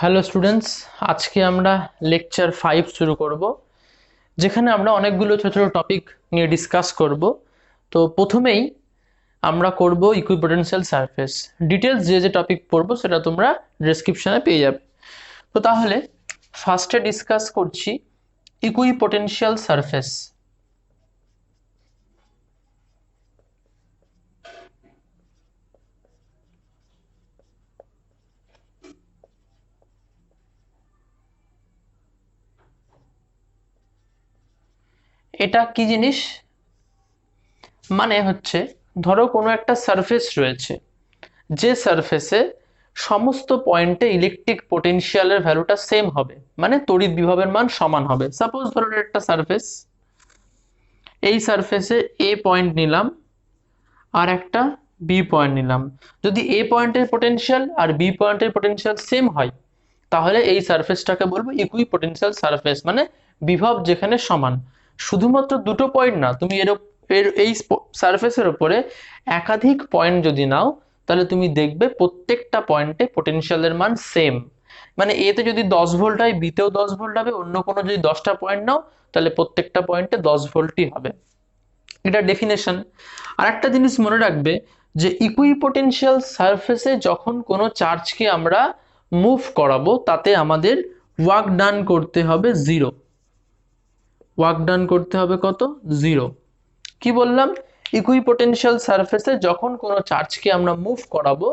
Hello students, আজকে আমরা lecture 5 শুরু করব, যেখানে আমরা অনেকগুলো ছোট ছোট টপিক নিয়ে ডিসকাস করব। তো প্রথমেই আমরা করব ইকুইপোটেনশিয়াল সারফেস। ডিটেলস যে যে টপিক পড়বো সেটা তোমরা ডেসক্রিপশনে পেয়ে যাবে। তো তাহলে ফার্স্টে ডিসকাস করছি ইকুইপোটেনশিয়াল সারফেস। এটা কি জিনিস? মানে হচ্ছে, ধরো কোনো একটা সারফেস রয়েছে, যে সারফেসে সমস্ত পয়েন্টে ইলেকট্রিক পোটেনশিয়ালের ভ্যালুটা সেম হবে, মানে তড়িৎ বিভবের মান সমান হবে। সাপোজ ধরো এটা একটা সারফেস, এই সারফেসে এ পয়েন্ট নিলাম আর একটা বি পয়েন্ট নিলাম। যদি এ পয়েন্টের পোটেনশিয়াল আর বি পয়েন্টের পোটেনশিয়াল সেম হয়, তাহলে এই সারফেসটাকে বলবো ইকুই পোটেনশিয়াল সারফেস, মানে বিভব যেখানে সমান। শুধুমাত্র দুটো পয়েন্ট না, তুমি এই সারফেসের উপরে একাধিক পয়েন্ট যদি নাও, তাহলে তুমি দেখবে প্রত্যেকটা পয়েন্টে পোটেনশিয়ালের মান সেম। মানে এতে যদি 10 ভোল্ট হয়, বিতেও 10 ভোল্ট হবে। অন্য কোনো যদি 10টা পয়েন্ট নাও, তাহলে প্রত্যেকটা পয়েন্টে 10 ভোল্টই হবে। এটা ডেফিনেশন। আর একটা জিনিস মনে রাখবে, যে ইকুইপোটেনশিয়াল সারফেসে যখন কোনো চার্জকে আমরা মুভ করাবো, তাতে আমাদের ওয়ার্ক ডান করতে হবে জিরো। ওয়ার্ক ডান করতে হবে কত? জিরো। কি বললাম? ইকুইপোটেনশিয়াল সারফেসে যখন কোনো চার্জকে আমরা মুভ করাবো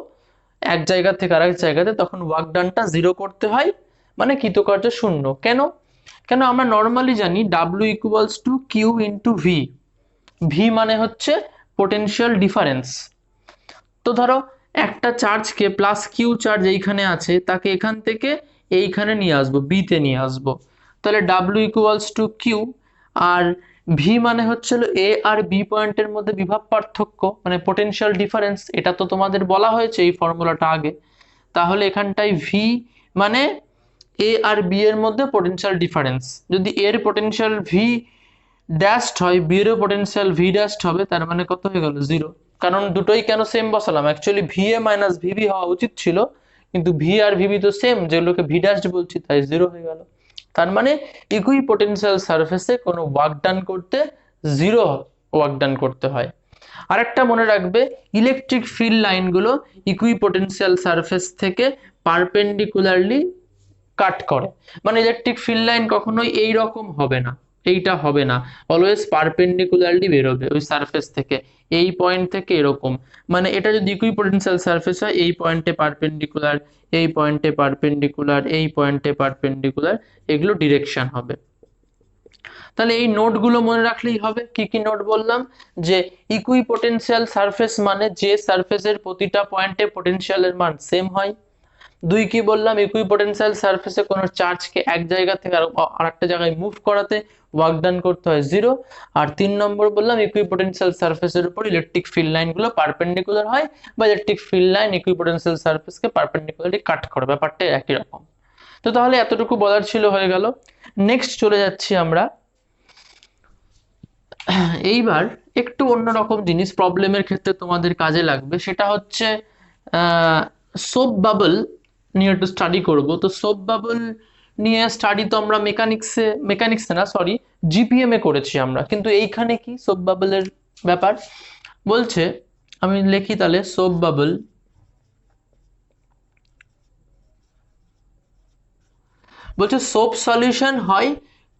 এক জায়গা থেকে আরেক জায়গাতে, তখন ওয়ার্ক ডানটা জিরো করতে হয়, মানে কৃতকার্য শূন্য। কেন? কেন আমরা নর্মালি জানি W equals to Q into V. V মানে হচ্ছে পোটেনশিয়াল ডিফারেন্স। তো ধরো একটা চার্জকে, প্লাস কিউ চার্জ এইখানে আছে, তাকে এখান থেকে এইখানে নিয়ে আসবো, বিতে নিয়ে আসবো, তাহলে ডাব্লিউ ইকুয়ালস টু কিউ। আর ভি মানে হচ্ছিল এ আর বি পয়েন্টের মধ্যে বিভব পার্থক্য, মানে পোটেনশিয়াল ডিফারেন্স। এটা তো তোমাদের বলা হয়েছে এই ফর্মুলাটা আগে। তাহলে এখানটায় ভি মানে এ আর বি এর মধ্যে পোটেনশিয়াল ডিফারেন্স। যদি এর পোটেনশিয়াল ভি ড্যাশড হয়, বি এর পোটেনশিয়াল ভি ড্যাশড হবে, তার মানে কত হয়ে গেল? জিরো। কারণ দুটোই কেন সেম বসালাম? Actually V A minus VB হওয়া উচিত ছিল, কিন্তু ভি আর ভিবি তো সেম, যেগুলোকে ভি ড্যাশড বলছি, তাই জিরো হয়ে গেল। তার মানে ইকুই পোটেনশিয়াল সারফেসে কোনো ওয়ার্ক ডান করতে জিরো ওয়ার্ক ডান করতে হয়। আরেকটা মনে রাখবে, ইলেকট্রিক ফিল্ড লাইনগুলো ইকুই পোটেনশিয়াল সারফেস থেকে পারপেন্ডিকুলারলি কাট করে। মানে ইলেকট্রিক ফিল্ড লাইন কখনোই এই রকম হবে না, এইটা হবে না, অলওয়েজ পারপেন্ডিকুলারলি বেরোবে ওই সারফেস থেকে, এই পয়েন্ট থেকে এরকম। মানে এটা যদি ইকুইপোটেনশিয়াল সারফেস হয়, এই পয়েন্টে পারপেন্ডিকুলার, এই পয়েন্টে পারপেন্ডিকুলার, এই পয়েন্টে পারপেন্ডিকুলার, এগুলো ডিরেকশন হবে। তাহলে এই নোটগুলো মনে রাখলেই হবে। কি কি নোট বললাম? যে ইকুইপোটেনশিয়াল সারফেস মানে যে সারফেসের প্রতিটা পয়েন্টে পোটেনশিয়ালের মান সেম হয়। দুই, কি বললাম? ইকুইপোটেনশিয়াল সারফেসে কোনো চার্জকে এক জায়গা থেকে আরেকটা জায়গায় মুভ করাতে ওয়ার্ক ডান করতে হয় জিরো। আর 3 নম্বর বললাম, ইকুইপোটেনশিয়াল সারফেসের উপর ইলেকট্রিক ফিল্ড লাইনগুলো পারপেন্ডিকুলার হয়, বা ইলেকট্রিক ফিল্ড লাইন ইকুইপোটেনশিয়াল সারফেসকে পারপেন্ডিকুলারলি কাট করে। ব্যাপারটা একই রকম। তো তাহলে এতটুকু বলার ছিল, হয়ে গেল। নেক্সট চলে যাচ্ছি আমরা। এইবার একটু অন্যরকম জিনিস প্রবলেমের ক্ষেত্রে তোমাদের কাজে লাগবে, সেটা হচ্ছে সোপ বাবল নিয়ে একটু স্টাডি করব। তো সোপ বাবল নিয়ে স্টাডি তো আমরা মেকানিক্সে না, সরি, জিপিএম এ করেছি আমরা। কিন্তু এইখানে কি সোপ বাবলের ব্যাপার বলছে, আমি লিখি তাহলে সোপ বাবল। বলছে সোপ সলিউশন হয়,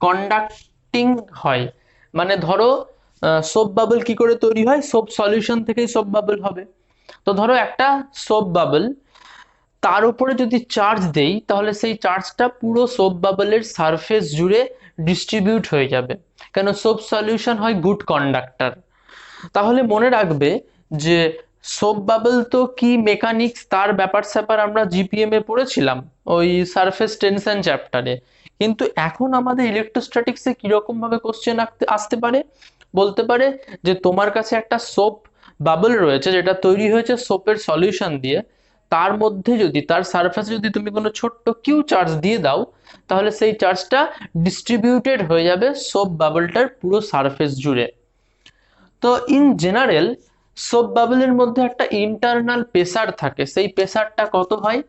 কন্ডাক্টিং হয়। মানে ধরো সোপ বাবল কি করে তৈরি হয়? সোপ সলিউশন থেকেই সোপ বাবল হবে। তো ধরো একটা সোপ বাবল, তার উপরে যদি চার্জ দেই, তাহলে সেই চার্জটা পুরো সোপ বাবলের সারফেস জুড়ে ডিস্ট্রিবিউট হয়ে যাবে। কেন? সোপ সলিউশন হয় গুড কন্ডাক্টর। তাহলে মনে রাখবে যে সোপ বাবল তো কি মেকানিক্স, তার ব্যাপার স্যাপার আমরা জিপিএম এ পড়েছিলাম ওই সারফেস টেনশন চ্যাপ্টারে। কিন্তু এখন আমাদের ইলেকট্রোস্ট্যাটিক্সে কিরকম ভাবে কোশ্চেন আসতে পারে? বলতে পারে যে তোমার কাছে একটা সোপ বাবল রয়েছে, যেটা তৈরি হয়েছে সোপের সলিউশন দিয়ে। তার মধ্যে যদি, তার সারফেসে যদি তুমি কোনো ছোট্ট কিউ চার্জ দিয়ে দাও, তাহলে সেই চার্জটা ডিস্ট্রিবিউটেড হয়ে যাবে সোপ বাবলটার পুরো সারফেস জুড়ে। তো ইন জেনারেল সোপ বাবলের মধ্যে একটা ইন্টারনাল প্রেসার থাকে, সেই প্রেসারটা কত হয়?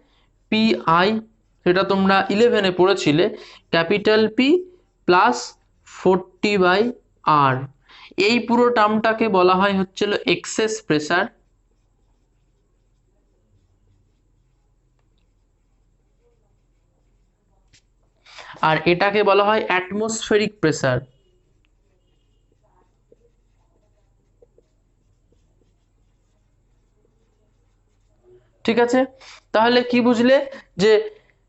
পি আই সেটা তোমরা 11-এ পড়েছিলে, ক্যাপিটাল পি প্লাস 40/r, এই পুরো টার্মটাকে বলা হয় হচ্ছিল এক্সেস প্রেসার। আর এটাকে বলা হয় অ্যাটমসফেরিক প্রেসার। ঠিক আছে, তাহলে কি বুঝলে যে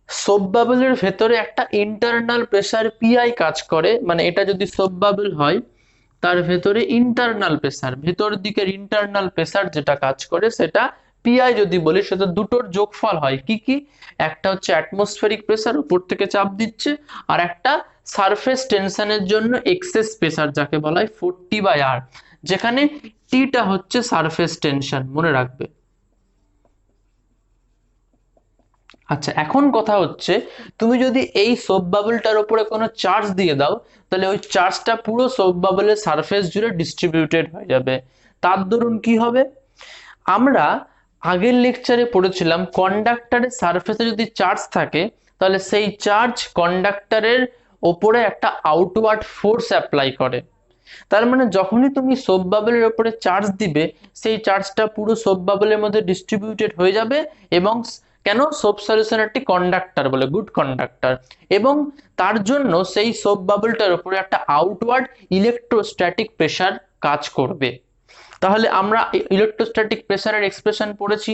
সোপ বাবলের ভেতরে একটা ইন্টারনাল প্রেসার পিআই কাজ করে, মানে এটা যদি সোপ বাবল হয় তার ভেতরে ইন্টারনাল প্রেসার, ভেতর দিকের ইন্টারনাল প্রেসার যেটা কাজ করে সেটা পিআই যদি বলি, সেটা দুটোর যোগফল হয়। কি কি? একটা হচ্ছে অ্যাটমসফেরিক প্রেসার, উপর থেকে চাপ দিচ্ছে, আর একটা সারফেস টেনশনের জন্য এক্সেস প্রেসার যাকে বলা হয় 40/r, যেখানে টিটা হচ্ছে সারফেস টেনশন, মনে রাখবে। আচ্ছা, এখন কথা হচ্ছে তুমি যদি এই সোপ বাবলটার উপরে কোনো চার্জ দিয়ে দাও, তাহলে ওই চার্জটা পুরো সোপ বাবলের সারফেস জুড়ে ডিস্ট্রিবিউটেড হয়ে যাবে। তার দরুন কি হবে? আমরা আগের লেকচারে পড়েছিলাম কন্ডাক্টরের সারফেসে যদি চার্জ থাকে, তাহলে সেই চার্জ কন্ডাক্টরের ওপরে একটা আউটওয়ার্ড ফোর্স অ্যাপ্লাই করে। তার মানে যখনই তুমি সোপ বাবলের উপরে চার্জ দিবে, সেই চার্জটা পুরো সোপ বাবলের মধ্যে ডিস্ট্রিবিউটেড হয়ে যাবে। এবং কেন? সোপ সলিউশন একটি কন্ডাক্টর বলে, গুড কন্ডাক্টর, এবং তার জন্য সেই সোপ বাবলটার উপরে একটা আউটওয়ার্ড ইলেকট্রোস্ট্যাটিক প্রেসার কাজ করবে। তাহলে আমরা ইলেকট্রোস্ট্যাটিক প্রেসারের এক্সপ্রেশন পড়েছি।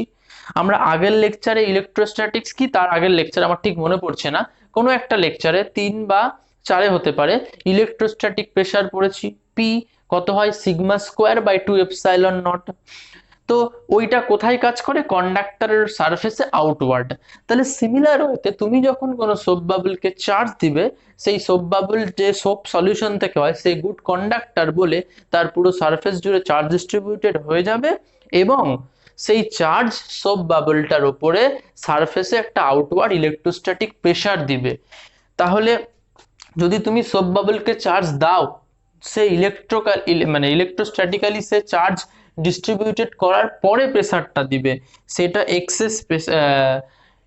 আমরা আগের লেকচারে ইলেকট্রোস্ট্যাটিক্স কি, তার আগের লেকচার আমার ঠিক মনে পড়ছে না, কোনো একটা লেকচারে 3 বা 4-এ হতে পারে, ইলেকট্রোস্ট্যাটিক প্রেসার পড়েছি। পি কত হয়? σ²/2ε0। তো ওইটা কোথায় কাজ করে? কন্ডাক্টরের সারফেসে আউটওয়ার্ড। তাহলে সিমিলার ওয়েতে তুমি যখন কোনো সোপ বাবলকে চার্জ দিবে, সেই সোপ বাবল যে সোপ সলিউশন থেকে হয়, সেই গুড কন্ডাক্টর বলে তার পুরো সারফেস জুড়ে চার্জ ডিস্ট্রিবিউটেড হয়ে যাবে, এবং সেই চার্জ সোপ বাবলটার উপরে সারফেসে একটা আউটওয়ার্ড ইলেকট্রোস্ট্যাটিক প্রেসার দিবে। তাহলে যদি তুমি সোপ বাবলকে চার্জ দাও, সে মানে ইলেকট্রোস্ট্যাটিক্যালি সে চার্জ ডিস্ট্রিবিউটেড করার পরে প্রেসারটা দিবে, সেটা excess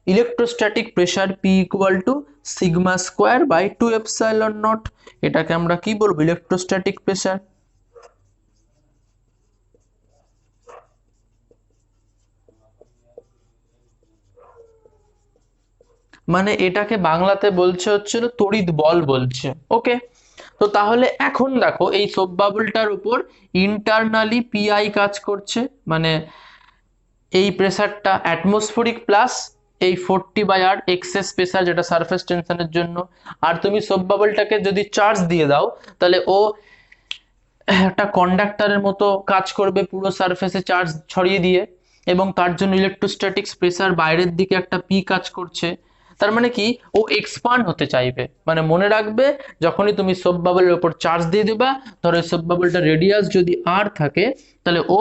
electrostatic pressure p equal to σ²/2ε0। এটাকে আমরা কি বলবো? Electrostatic pressure. মানে এটাকে বাংলাতে বলছে হচ্ছিল তড়িৎ বল বলছে। ওকে, তো তাহলে এখন দেখো এই সোপ বাবলটার উপর ইন্টারনালি পিআই কাজ করছে, মানে এই প্রেসারটা অ্যাটমসফেরিক প্লাস এই 40/r এক্সেস প্রেসার যেটা সারফেস টেনশনের জন্য। আর তুমি সোপ বাবলটাকে যদি চার্জ দিয়ে দাও, তাহলে ও একটা কন্ডাক্টরের মতো কাজ করবে পুরো সারফেসে চার্জ ছড়িয়ে দিয়ে, এবং তার জন্য ইলেকট্রোস্ট্যাটিক্স প্রেসার বাইরের দিকে একটা পি কাজ করছে। তার মানে কি? ও এক্সপান্ড হতে চাইবে। মানে মনে রাখবে, যখনই তুমি সোপ বাবলের উপর চার্জ দিয়ে দেবা, ধরো সোপ বাবলটা রেডিয়াস যদি আর থাকে, তাহলে ও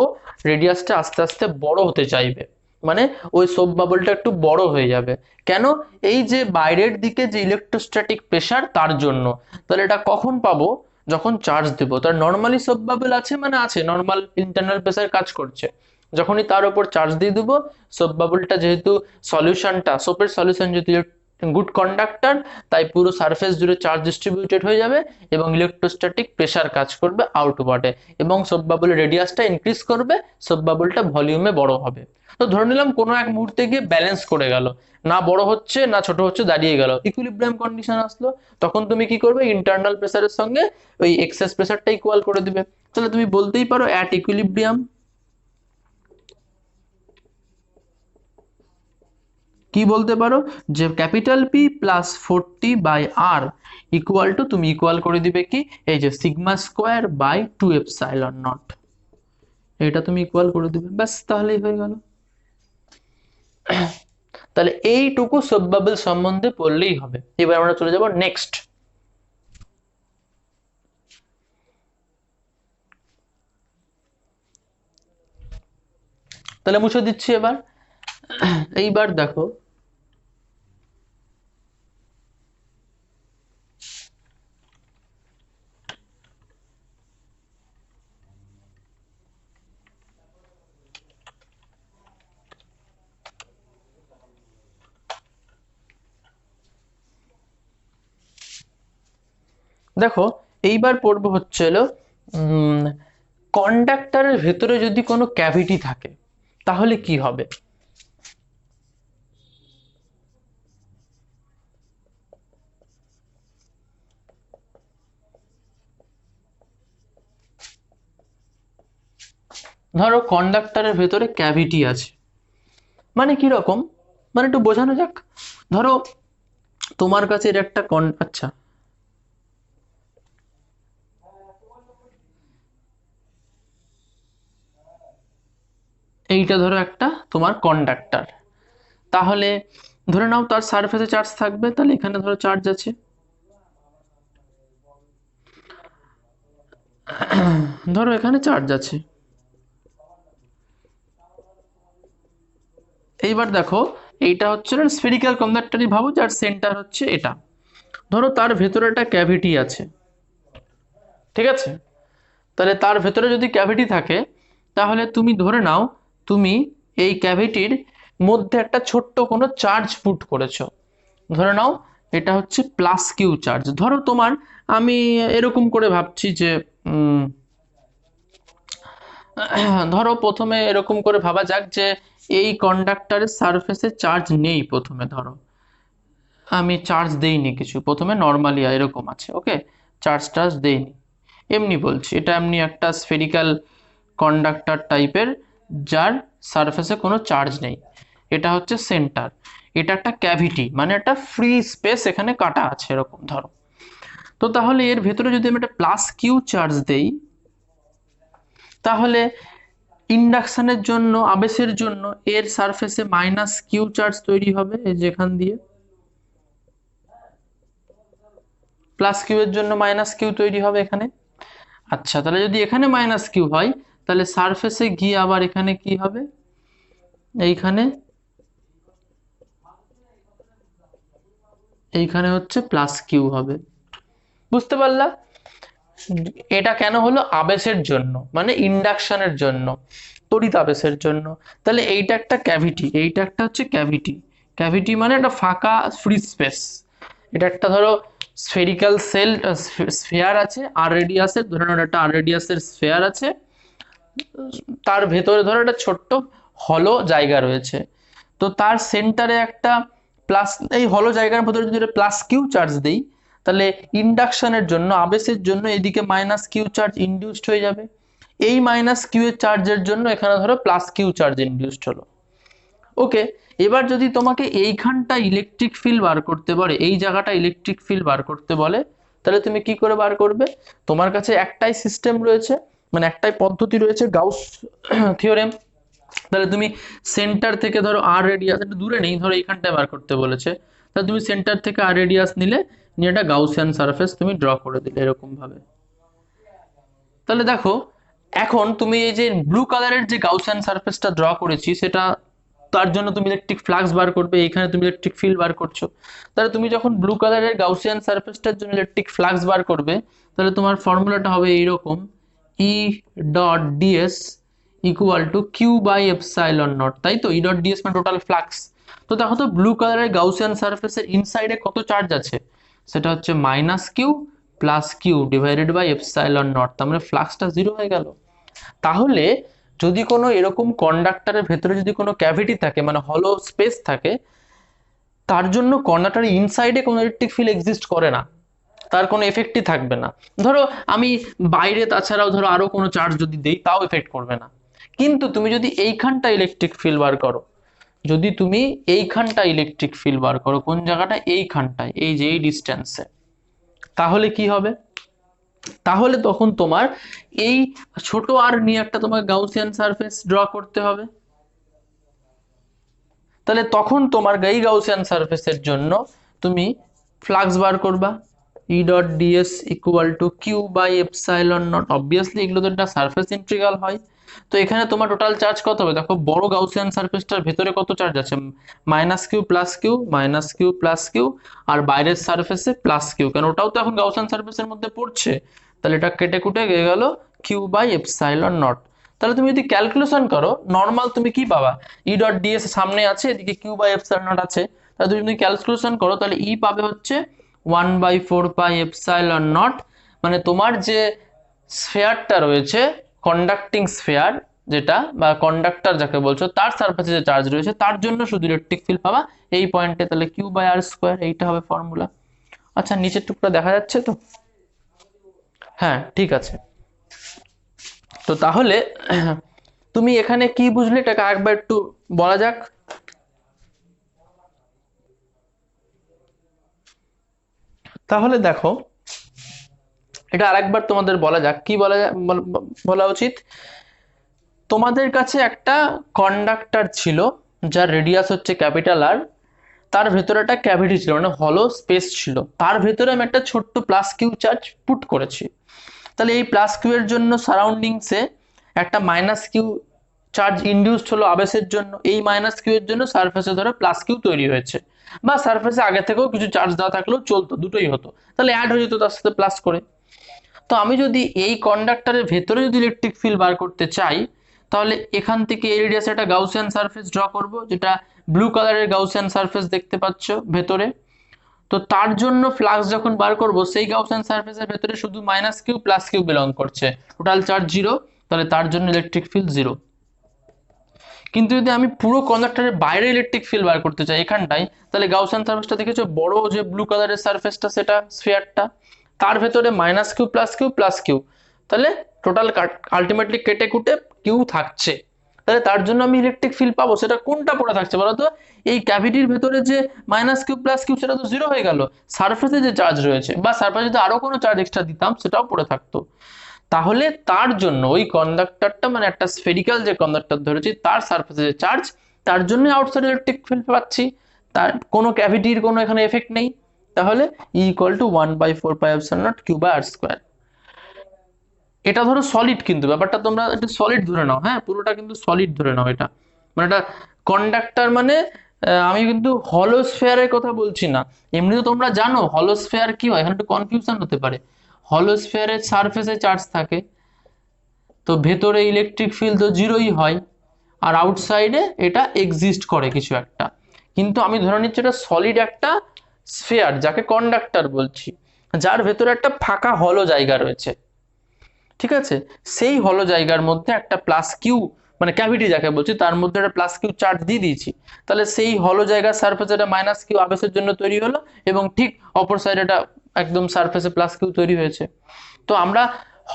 রেডিয়াসটা আস্তে আস্তে বড় হতে চাইবে, মানে ওই সোপ বাবলটা একটু বড় হয়ে যাবে। কেন? এই যে বাইরের দিকে যে ইলেকট্রোস্ট্যাটিক প্রেসার, তার জন্য। তাহলে এটা কখন পাবো? যখন চার্জ দেব। তার নর্মালি সোপ বাবল আছে, মানে আছে, নর্মাল ইন্টারনাল প্রেসার কাজ করছে। যখনই তার উপর চার্জ দিয়ে দেবো, সোপ বাবলটা যেহেতু সলিউশনটা, সোপের সলিউশন যেহেতু গুড কন্ডাক্টর, তাই পুরো সারফেস জুড়ে চার্জ ডিস্ট্রিবিউটেড হয়ে যাবে, এবং ইলেকট্রোস্ট্যাটিক প্রেসার কাজ করবে আউটওয়ার্ডে, এবং সোপ বাবলের রেডিয়াসটা ইনক্রিজ করবে, সোপ বাবলটা ভলিউমে বড় হবে। তো ধরে নিলাম কোনো এক মুহূর্তে গিয়ে ব্যালেন্স করে গেল, না বড় হচ্ছে না ছোট হচ্ছে, দাঁড়িয়ে গেল, ইকুইলিব্রিয়াম কন্ডিশন আসলো। তখন তুমি কি করবে? ইন্টারনাল প্রেসারের সঙ্গে ওই এক্সেস প্রেসারটা ইকুয়াল করে দিবে। তাহলে তুমি বলতেই পারো অ্যাট ইকুইলিব্রিয়াম কি বলতে পারো, যে capital P plus 40/r equal to, তুমি ইকুয়াল করে দিবে কি, এই যে σ²/2ε0, এটা তুমি ইকুয়াল করে দিবে, ব্যাস, তাহলেই হয়ে গেল। তাহলে এইটুকু সোপ বাবল সম্বন্ধে পড়লেই হবে। এবার আমরা চলে যাব নেক্সট। তাহলে মুছে দিচ্ছি এবার। এইবার দেখো, দেখো এইবার পড়বো হচ্ছে হলো কন্ডাক্টরের ভেতরে যদি কোনো ক্যাভিটি থাকে তাহলে কি হবে। ধরো কন্ডাক্টরের ভেতরে ক্যাভিটি আছে, মানে কি রকম, মানে একটু বোঝানো যাক। ধরো তোমার কাছে এর একটা আচ্ছা, এইটা ধরো একটা তোমার কন্ডাক্টর, তাহলে ধরে নাও তার সারফেসে চার্জ থাকবে, তাহলে এখানে ধরো চার্জ আছে, ধরো এখানে চার্জ আছে। এইবার দেখো এইটা হচ্ছে স্ফেরিক্যাল কন্ডাক্টরই ভাবো, যার সেন্টার হচ্ছে এটা। ধরো তার ভেতরে একটা ক্যাভিটি আছে, ঠিক আছে, তাহলে তার ভেতরে যদি ক্যাভিটি থাকে তাহলে তুমি ধরে নাও তুমি এই ক্যাভিটির মধ্যে একটা ছোট্ট কোনো চার্জ পুট করেছো। ধরে নাও এটা হচ্ছে প্লাস কিউ চার্জ। ধরো তোমার, আমি এরকম করে ভাবছি যে ধরো প্রথমে এরকম করে ভাবা যাক যে এই কন্ডাক্টরের সারফেসে চার্জ নেই। প্রথমে ধরো আমি চার্জ দেইনি কিছু, প্রথমে নর্মালি এরকম আছে, ওকে, চার্জ দেইনি, এমনি বলছি এটা এমনি একটা স্ফেরিক্যাল কন্ডাক্টর টাইপের যার সারফেসে কোনো চার্জ নেই। এটা হচ্ছে সেন্টার, এটা একটা ক্যাভিটি, মানে একটা ফ্রি স্পেস এখানে কাটা আছে এরকম ধরো। তো তাহলে এর ভেতরে যদি আমি একটা প্লাস কিউ চার্জ দেই, তাহলে ইন্ডাকশনের জন্য, আবেশের জন্য এর সারফেসে মাইনাস কিউ চার্জ তৈরি হবে, এই যেখান দিয়ে প্লাস কিউ এর জন্য মাইনাস কিউ তৈরি হবে এখানে। আচ্ছা, তাহলে যদি এখানে মাইনাস কিউ হয় তাহলে সারফেসে গিয়ে আবার এখানে কি হবে, এইখানে এইখানে হচ্ছে প্লাস কিউ হবে। বুঝতে পারলা? এটা কেন হলো? আবেশের জন্য, মানে ইন্ডাকশনের জন্য, তড়িৎ আবেশের জন্য। তাহলে এইটা একটা ক্যাভিটি, এইটা একটা হচ্ছে ক্যাভিটি। ক্যাভিটি মানে একটা ফাঁকা ফ্রি স্পেস। এটা একটা ধরো স্ফেরিক্যাল সেল স্ফেয়ার আছে আর রেডিয়াসের, ধরে নাও একটা আর রেডিয়াসের স্ফেয়ার আছে, তার ভেতরে ধরো একটা ছোট্ট হলো জায়গা রয়েছে। তো তার সেন্টারে একটা প্লাস, এই হলো জায়গার ভেতরে যদি প্লাস কিউ চার্জ দেই তাহলে ইন্ডাকশনের জন্য, আবেশের জন্য এদিকে মাইনাস কিউ চার্জ ইনডিউসড হয়ে যাবে। এই মাইনাস কিউ এর চার্জের জন্য এখানে ধরো প্লাস কিউ চার্জ ইনডিউসড হলো। ওকে, এবার যদি তোমাকে এইখানটা ইলেকট্রিক ফিল্ড বার করতে বলে, এই জায়গাটা ইলেকট্রিক ফিল্ড বার করতে বলে, তাহলে তুমি কি করে বার করবে? তোমার কাছে একটাই সিস্টেম রয়েছে, মানে একটাই পদ্ধতি রয়েছে, গাউস থিওরেম। তাহলে তুমি সেন্টার থেকে ধরো আর রেডিয়াস, একটু দূরে নেই, ধরো এইখানটায় বার করতে বলেছে, তাহলে তুমি সেন্টার থেকে আর রেডিয়াস নিলে, নিয়ে একটা গাউসিয়ান সারফেস তুমি ড্র করে দিলে এরকম ভাবে। তাহলে দেখো এখন তুমি এই যে ব্লু কালারের যে গাউসিয়ান সারফেসটা ড্র করেছি, সেটা তার জন্য তুমি ইলেকট্রিক ফ্লাক্স বার করবে, এখানে তুমি ইলেকট্রিক ফিল্ড বার করছো। তাহলে তুমি যখন ব্লু কালারের গাউসিয়ান সারফেসটার জন্য ইলেকট্রিক ফ্লাক্স বার করবে, তাহলে তোমার ফর্মুলাটা হবে এইরকম, E dot DS equal to Q by epsilon naught, তাই তো? ই ডট ডিএস মানে টোটাল ফ্লাক্স। তো দেখো তো ব্লু কালারের গাউসিয়ান সারফেসের ইনসাইডে কত চার্জ আছে, সেটা হচ্ছে minus Q plus Q divided by epsilon naught, তার মানে ফ্লাক্সটা জিরো হয়ে গেল। তাহলে যদি কোনো এরকম কন্ডাক্টরের ভেতরে যদি কোনো ক্যাভিটি থাকে, মানে হলো স্পেস থাকে, তার জন্য কন্ডাক্টরের ইনসাইডে কোনো ইলেকট্রিক ফিল্ড এক্সিস্ট করে না, তার কোনো এফেক্টই থাকবে না। ধরো আমি বাইরে তাছাড়াও ধরো আরো কোনো চার্জ যদি দেই, তাও এফেক্ট করবে না। কিন্তু তুমি যদি এইখানটা ইলেকট্রিক ফিল্ড বার করো, যদি তুমি এইখানটা ইলেকট্রিক ফিল্ড বার করো, কোন জায়গাটা? এইখানটায়, এই যে এই ডিস্টেন্সে, তাহলে কি হবে? তাহলে তখন তোমার এই ছোট আর নিয়ে একটা তোমাকে গাউসিয়ান সারফেস ড্র করতে হবে। তাহলে তখন তোমার এই গাউসিয়ান সারফেসের জন্য তুমি ফ্লাক্স বার করবা, E dot DS equal to Q by epsilon naught. Obviously এগুলো তো একটা সারফেস ইন্টিগ্রাল হয়। তো এখানে তোমার টোটাল চার্জ কত হবে? দেখো বড় গাউসিয়ান সারফেসটার ভেতরে কত চার্জ আছে? Minus Q plus q, minus Q plus q, আর বাইরের সারফেসে প্লাস কিউ, কারণ ওটাও তো এখন গাউসিয়ান সারফেসের মধ্যে পড়ছে। তাহলে এটা কেটে কুটে গিয়ে গেল কিউ বাই এপসাইলন নট। তাহলে তুমি যদি ক্যালকুলেশন করো নর্মাল, তুমি কি পাবা? ই ডট ডিএস সামনে আছে, এদিকে কিউ বাই এপসাইলন নট আছে, তাহলে তুমি যদি ক্যালকুলেশন করো তাহলে ই পাবে হচ্ছে 1/4πε0, মানে তোমার যে স্ফেয়ারটা রয়েছে, কন্ডাক্টিং স্ফেয়ার যেটা বা কন্ডাক্টর যাকে বলছো, তার সারফেসে যে চার্জ রয়েছে তার জন্য শুধু ইলেকট্রিক ফিল্ড পাবা এই পয়েন্টে, তাহলে Q/r², এইটা হবে ফর্মুলা। আচ্ছা, নিচের টুকটা দেখা যাচ্ছে তো? হ্যাঁ, ঠিক আছে। তো তাহলে তুমি এখানে কি বুঝলে এটাকে একবার একটু বলা যাক। তাহলে দেখো, এটা আরেকবার তোমাদের বলা যাক, কি বলা উচিত। তোমাদের কাছে একটা কন্ডাক্টর ছিল যার রেডিয়াস হচ্ছে ক্যাপিটাল আর, তার ভেতরে একটা ক্যাভিটি ছিল, মানে হলো স্পেস ছিল, তার ভেতরে আমি একটা ছোট্ট প্লাস কিউ চার্জ পুট করেছি। তাহলে এই প্লাস কিউ এর জন্য সারাউন্ডিংসে একটা মাইনাস কিউ চার্জ ইনডিউসড হলো আবেশের জন্য, এই মাইনাস কিউ এর জন্য সারফেসে ধরে প্লাস কিউ তৈরি হয়েছে, বা সারফেসে আগে থেকেও কিছু চার্জ দেওয়া থাকলেও চলতো, দুটোই হতো, তাহলে অ্যাড হয়ে যেত তার সাথে প্লাস করে। তো আমি যদি এই কন্ডাক্টরের ভেতরে যদি ইলেকট্রিক ফিল্ড বার করতে চাই, তাহলে এখান থেকে এই রেডিয়াসে একটা গাউসিয়ান সারফেস ড্র করব, যেটা ব্লু কালারের গাউসিয়ান সারফেস দেখতে পাচ্ছ ভেতরে। তো তার জন্য ফ্লাক্স যখন বার করব, সেই গাউসিয়ান সারফেসের ভেতরে শুধু minus Q plus Q belong করছে, টোটাল চার্জ 0, তাহলে তার জন্য ইলেকট্রিক ফিল্ড 0। কিন্তু যদি আমি পুরো কন্ডাক্টরের বাইরে ইলেকট্রিক ফিল্ড বার করতে চাই এখানটায়, তাহলে গাউসিয়ান সারফেসটা দেখেছো, বড় যে ব্লু কালারের সারফেসটা, সেটা স্ফিয়ারটা, তার ভেতরে minus Q plus Q plus Q, তাহলে টোটাল আলটিমেটলি কেটে কুটে কিউ থাকছে। তাহলে তার জন্য আমি ইলেকট্রিক ফিল্ড পাবো, সেটা কোনটা পড়ে থাকছে বলতো? এই ক্যাভিটির ভেতরে যে মাইনাস কিউ প্লাস কিউ, সেটা তো 0 হয়ে গেল, সারফেসে যে চার্জ রয়েছে, বা সারফেসে যদি আরো কোনো চার্জ এক্সট্রা দিতাম সেটাও পড়ে থাকতো। তাহলে তার জন্য ওই কন্ডাক্টরটা, মানে একটা স্ফেরিক্যাল যে কন্ডাক্টর ধরেছি, তার সারফেসে যে চার্জ, তার জন্য আউটসাইড ইলেকট্রিক ফিল্ড পাচ্ছি, তার কোনো ক্যাভিটির কোনো এখানে এফেক্ট নেই। তাহলে E=1/4πε0 Q/r²। এটা ধরো সলিড, কিন্তু ব্যাপারটা তোমরা একটু সলিড ধরে নাও, হ্যাঁ, পুরোটা কিন্তু সলিড ধরে নাও। এটা মানে এটা কন্ডাক্টর, মানে আমি কিন্তু হলো স্ফেয়ারের কথা বলছি না। এমনি তো তোমরা জানো হলো স্ফেয়ার কি হয়, এখানে একটু কনফিউশন হতে পারে। হলো স্ফেয়ারের সারফেসে চার্জ থাকে, তো ভেতরে ইলেকট্রিক ফিল্ড তো 0ই হয়, আর আউটসাইডে এটা এক্সিস্ট করে কিছু একটা। কিন্তু আমি ধরে নিচ্ছি এটা সলিড একটা স্ফেয়ার, যাকে কন্ডাক্টর বলছি, যার ভেতরে একটা ফাঁকা হলো জায়গা রয়েছে, ঠিক আছে? সেই হলো জায়গার মধ্যে একটা প্লাস কিউ, মানে ক্যাভিটি যাকে বলছি, তার মধ্যে একটা প্লাস কিউ চার্জ দিয়ে দিয়েছি। তাহলে সেই হলো জায়গার সারফেসে একটা মাইনাস কিউ আবেশের জন্য তৈরি হলো, এবং ঠিক অপর সাইডে এটা একদম সারফেসে প্লাস কিউ তৈরি হয়েছে। তো আমরা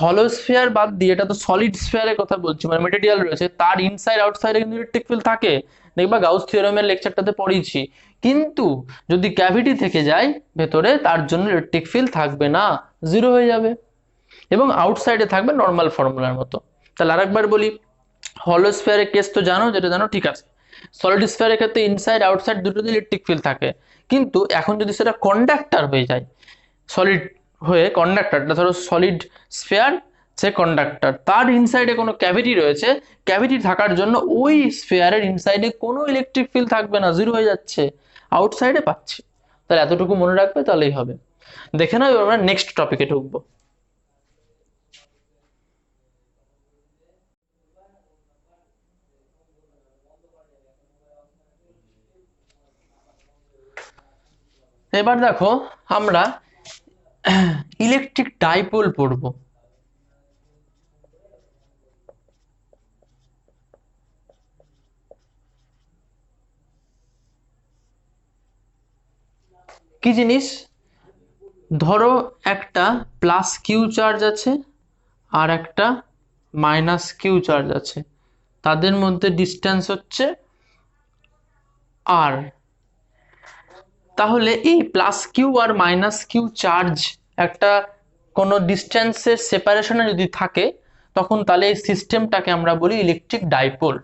হলো স্ফিয়ার বাদ দিয়ে, এটা তো সলিড স্ফিয়ারের কথা বলছি, মানে মেটেরিয়াল রয়েছে, তার ইনসাইড আউটসাইডে কিন্তু ইলেকট্রিক ফিল্ড থাকে, দেখবা গাউস থিওরেমের লেকচারটাতে পড়িয়েছি। কিন্তু যদি ক্যাভিটি থেকে যায় ভেতরে, তার জন্য ইলেকট্রিক ফিল্ড থাকবে না, 0 হয়ে যাবে, এবং আউটসাইডে থাকবে নর্মাল ফর্মুলার মতো। তাহলে আরেকবার বলি, হলো স্ফিয়ারের কেস তো জানো, যেটা জানো ঠিক আছে। সলিড স্ফিয়ারের ক্ষেত্রে ইনসাইড আউটসাইড দুটোতে ইলেকট্রিক ফিল্ড থাকে, কিন্তু এখন যদি সেটা কন্ডাক্টর হয়ে যায়, সলিড হয়ে কন্ডাক্টরটা ধরো সলিড স্ফিয়ার, সে কন্ডাক্টর, তার ইনসাইডে কোনো ক্যাভিটি রয়েছে, ক্যাভিটি থাকার জন্য ওই স্ফিয়ারের ইনসাইডে কোনো ইলেকট্রিক ফিল্ড থাকবে না, 0 হয়ে যাচ্ছে, আউটসাইডে পাচ্ছি। তাহলে এতটুকু মনে রাখবে, তাহলেই হবে। দেখে নাও, আমরা নেক্সট টপিকে ঢুকবো। এবার দেখো, আমরা ইলেকট্রিক ডাইপোল পড়বো। কি জিনিস? ধরো একটা প্লাস কিউ চার্জ আছে আর একটা মাইনাস কিউ চার্জ আছে, তাদের মধ্যে ডিস্টেন্স হচ্ছে আর। তাহলে এই প্লাস কিউ আর মাইনাস কিউ চার্জ একটা কোনো ডিস্টেন্সের সেপারেশনে যদি থাকে, তখন তাহলে এই সিস্টেমটাকে আমরা বলি ইলেকট্রিক ডাইপোল।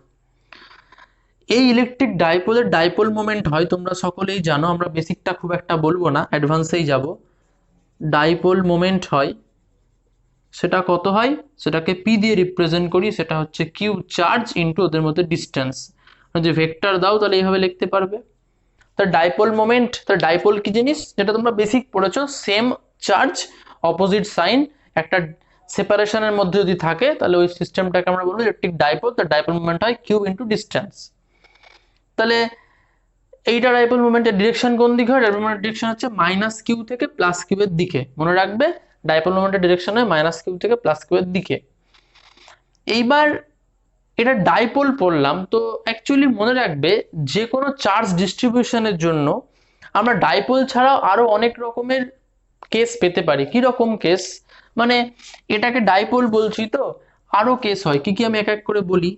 এই ইলেকট্রিক ডাইপোলের ডাইপোল মোমেন্ট হয়, তোমরা সকলেই জানো, আমরা বেসিকটা খুব একটা বলবো না, অ্যাডভান্সেই যাব। ডাইপোল মোমেন্ট হয়, সেটা কত হয়, সেটাকে পি দিয়ে রিপ্রেজেন্ট করি, সেটা হচ্ছে কিউ চার্জ ইন্টু ওদের মধ্যে ডিস্টেন্স। যদি ভেক্টর দাও তাহলে এইভাবে লিখতে পারবে। তার ডাইপোল মোমেন্ট, তার ডাইপোল কি জিনিস, যেটা তোমরা বেসিক পড়েছো, সেম চার্জ অপোজিট সাইন একটা সেপারেশনের মধ্যে যদি থাকে, তাহলে ওই সিস্টেমটাকে আমরা বলবো ইলেকট্রিক ডাইপোল। তার ডাইপোল মোমেন্ট হয় কিউ ইন্টু ডিস্টেন্স। তাহলে এইটা ডাইপোল মোমেন্টের ডিরেকশন কোন দিকে হয়? ডাইপোল মোমেন্টের ডিরেকশন হচ্ছে মাইনাস কিউ থেকে প্লাস কিউ এর দিকে। মনে রাখবে ডাইপোল মোমেন্টের ডিরেকশন হয় মাইনাস কিউ থেকে প্লাস কিউ এর দিকে। এইবার এটা ডাইপোল পড়লাম তো অ্যাকচুয়ালি মনে রাখবে যে কোনো চার্জ ডিস্ট্রিবিউশনের জন্য আমরা ডাইপোল ছাড়াও আরো অনেক রকমের কেস পেতে পারি। কি রকম কেস? মানে এটাকে ডাইপোল বলছি তো আরো কেস হয় কি কি আমি এক এক করে বলি।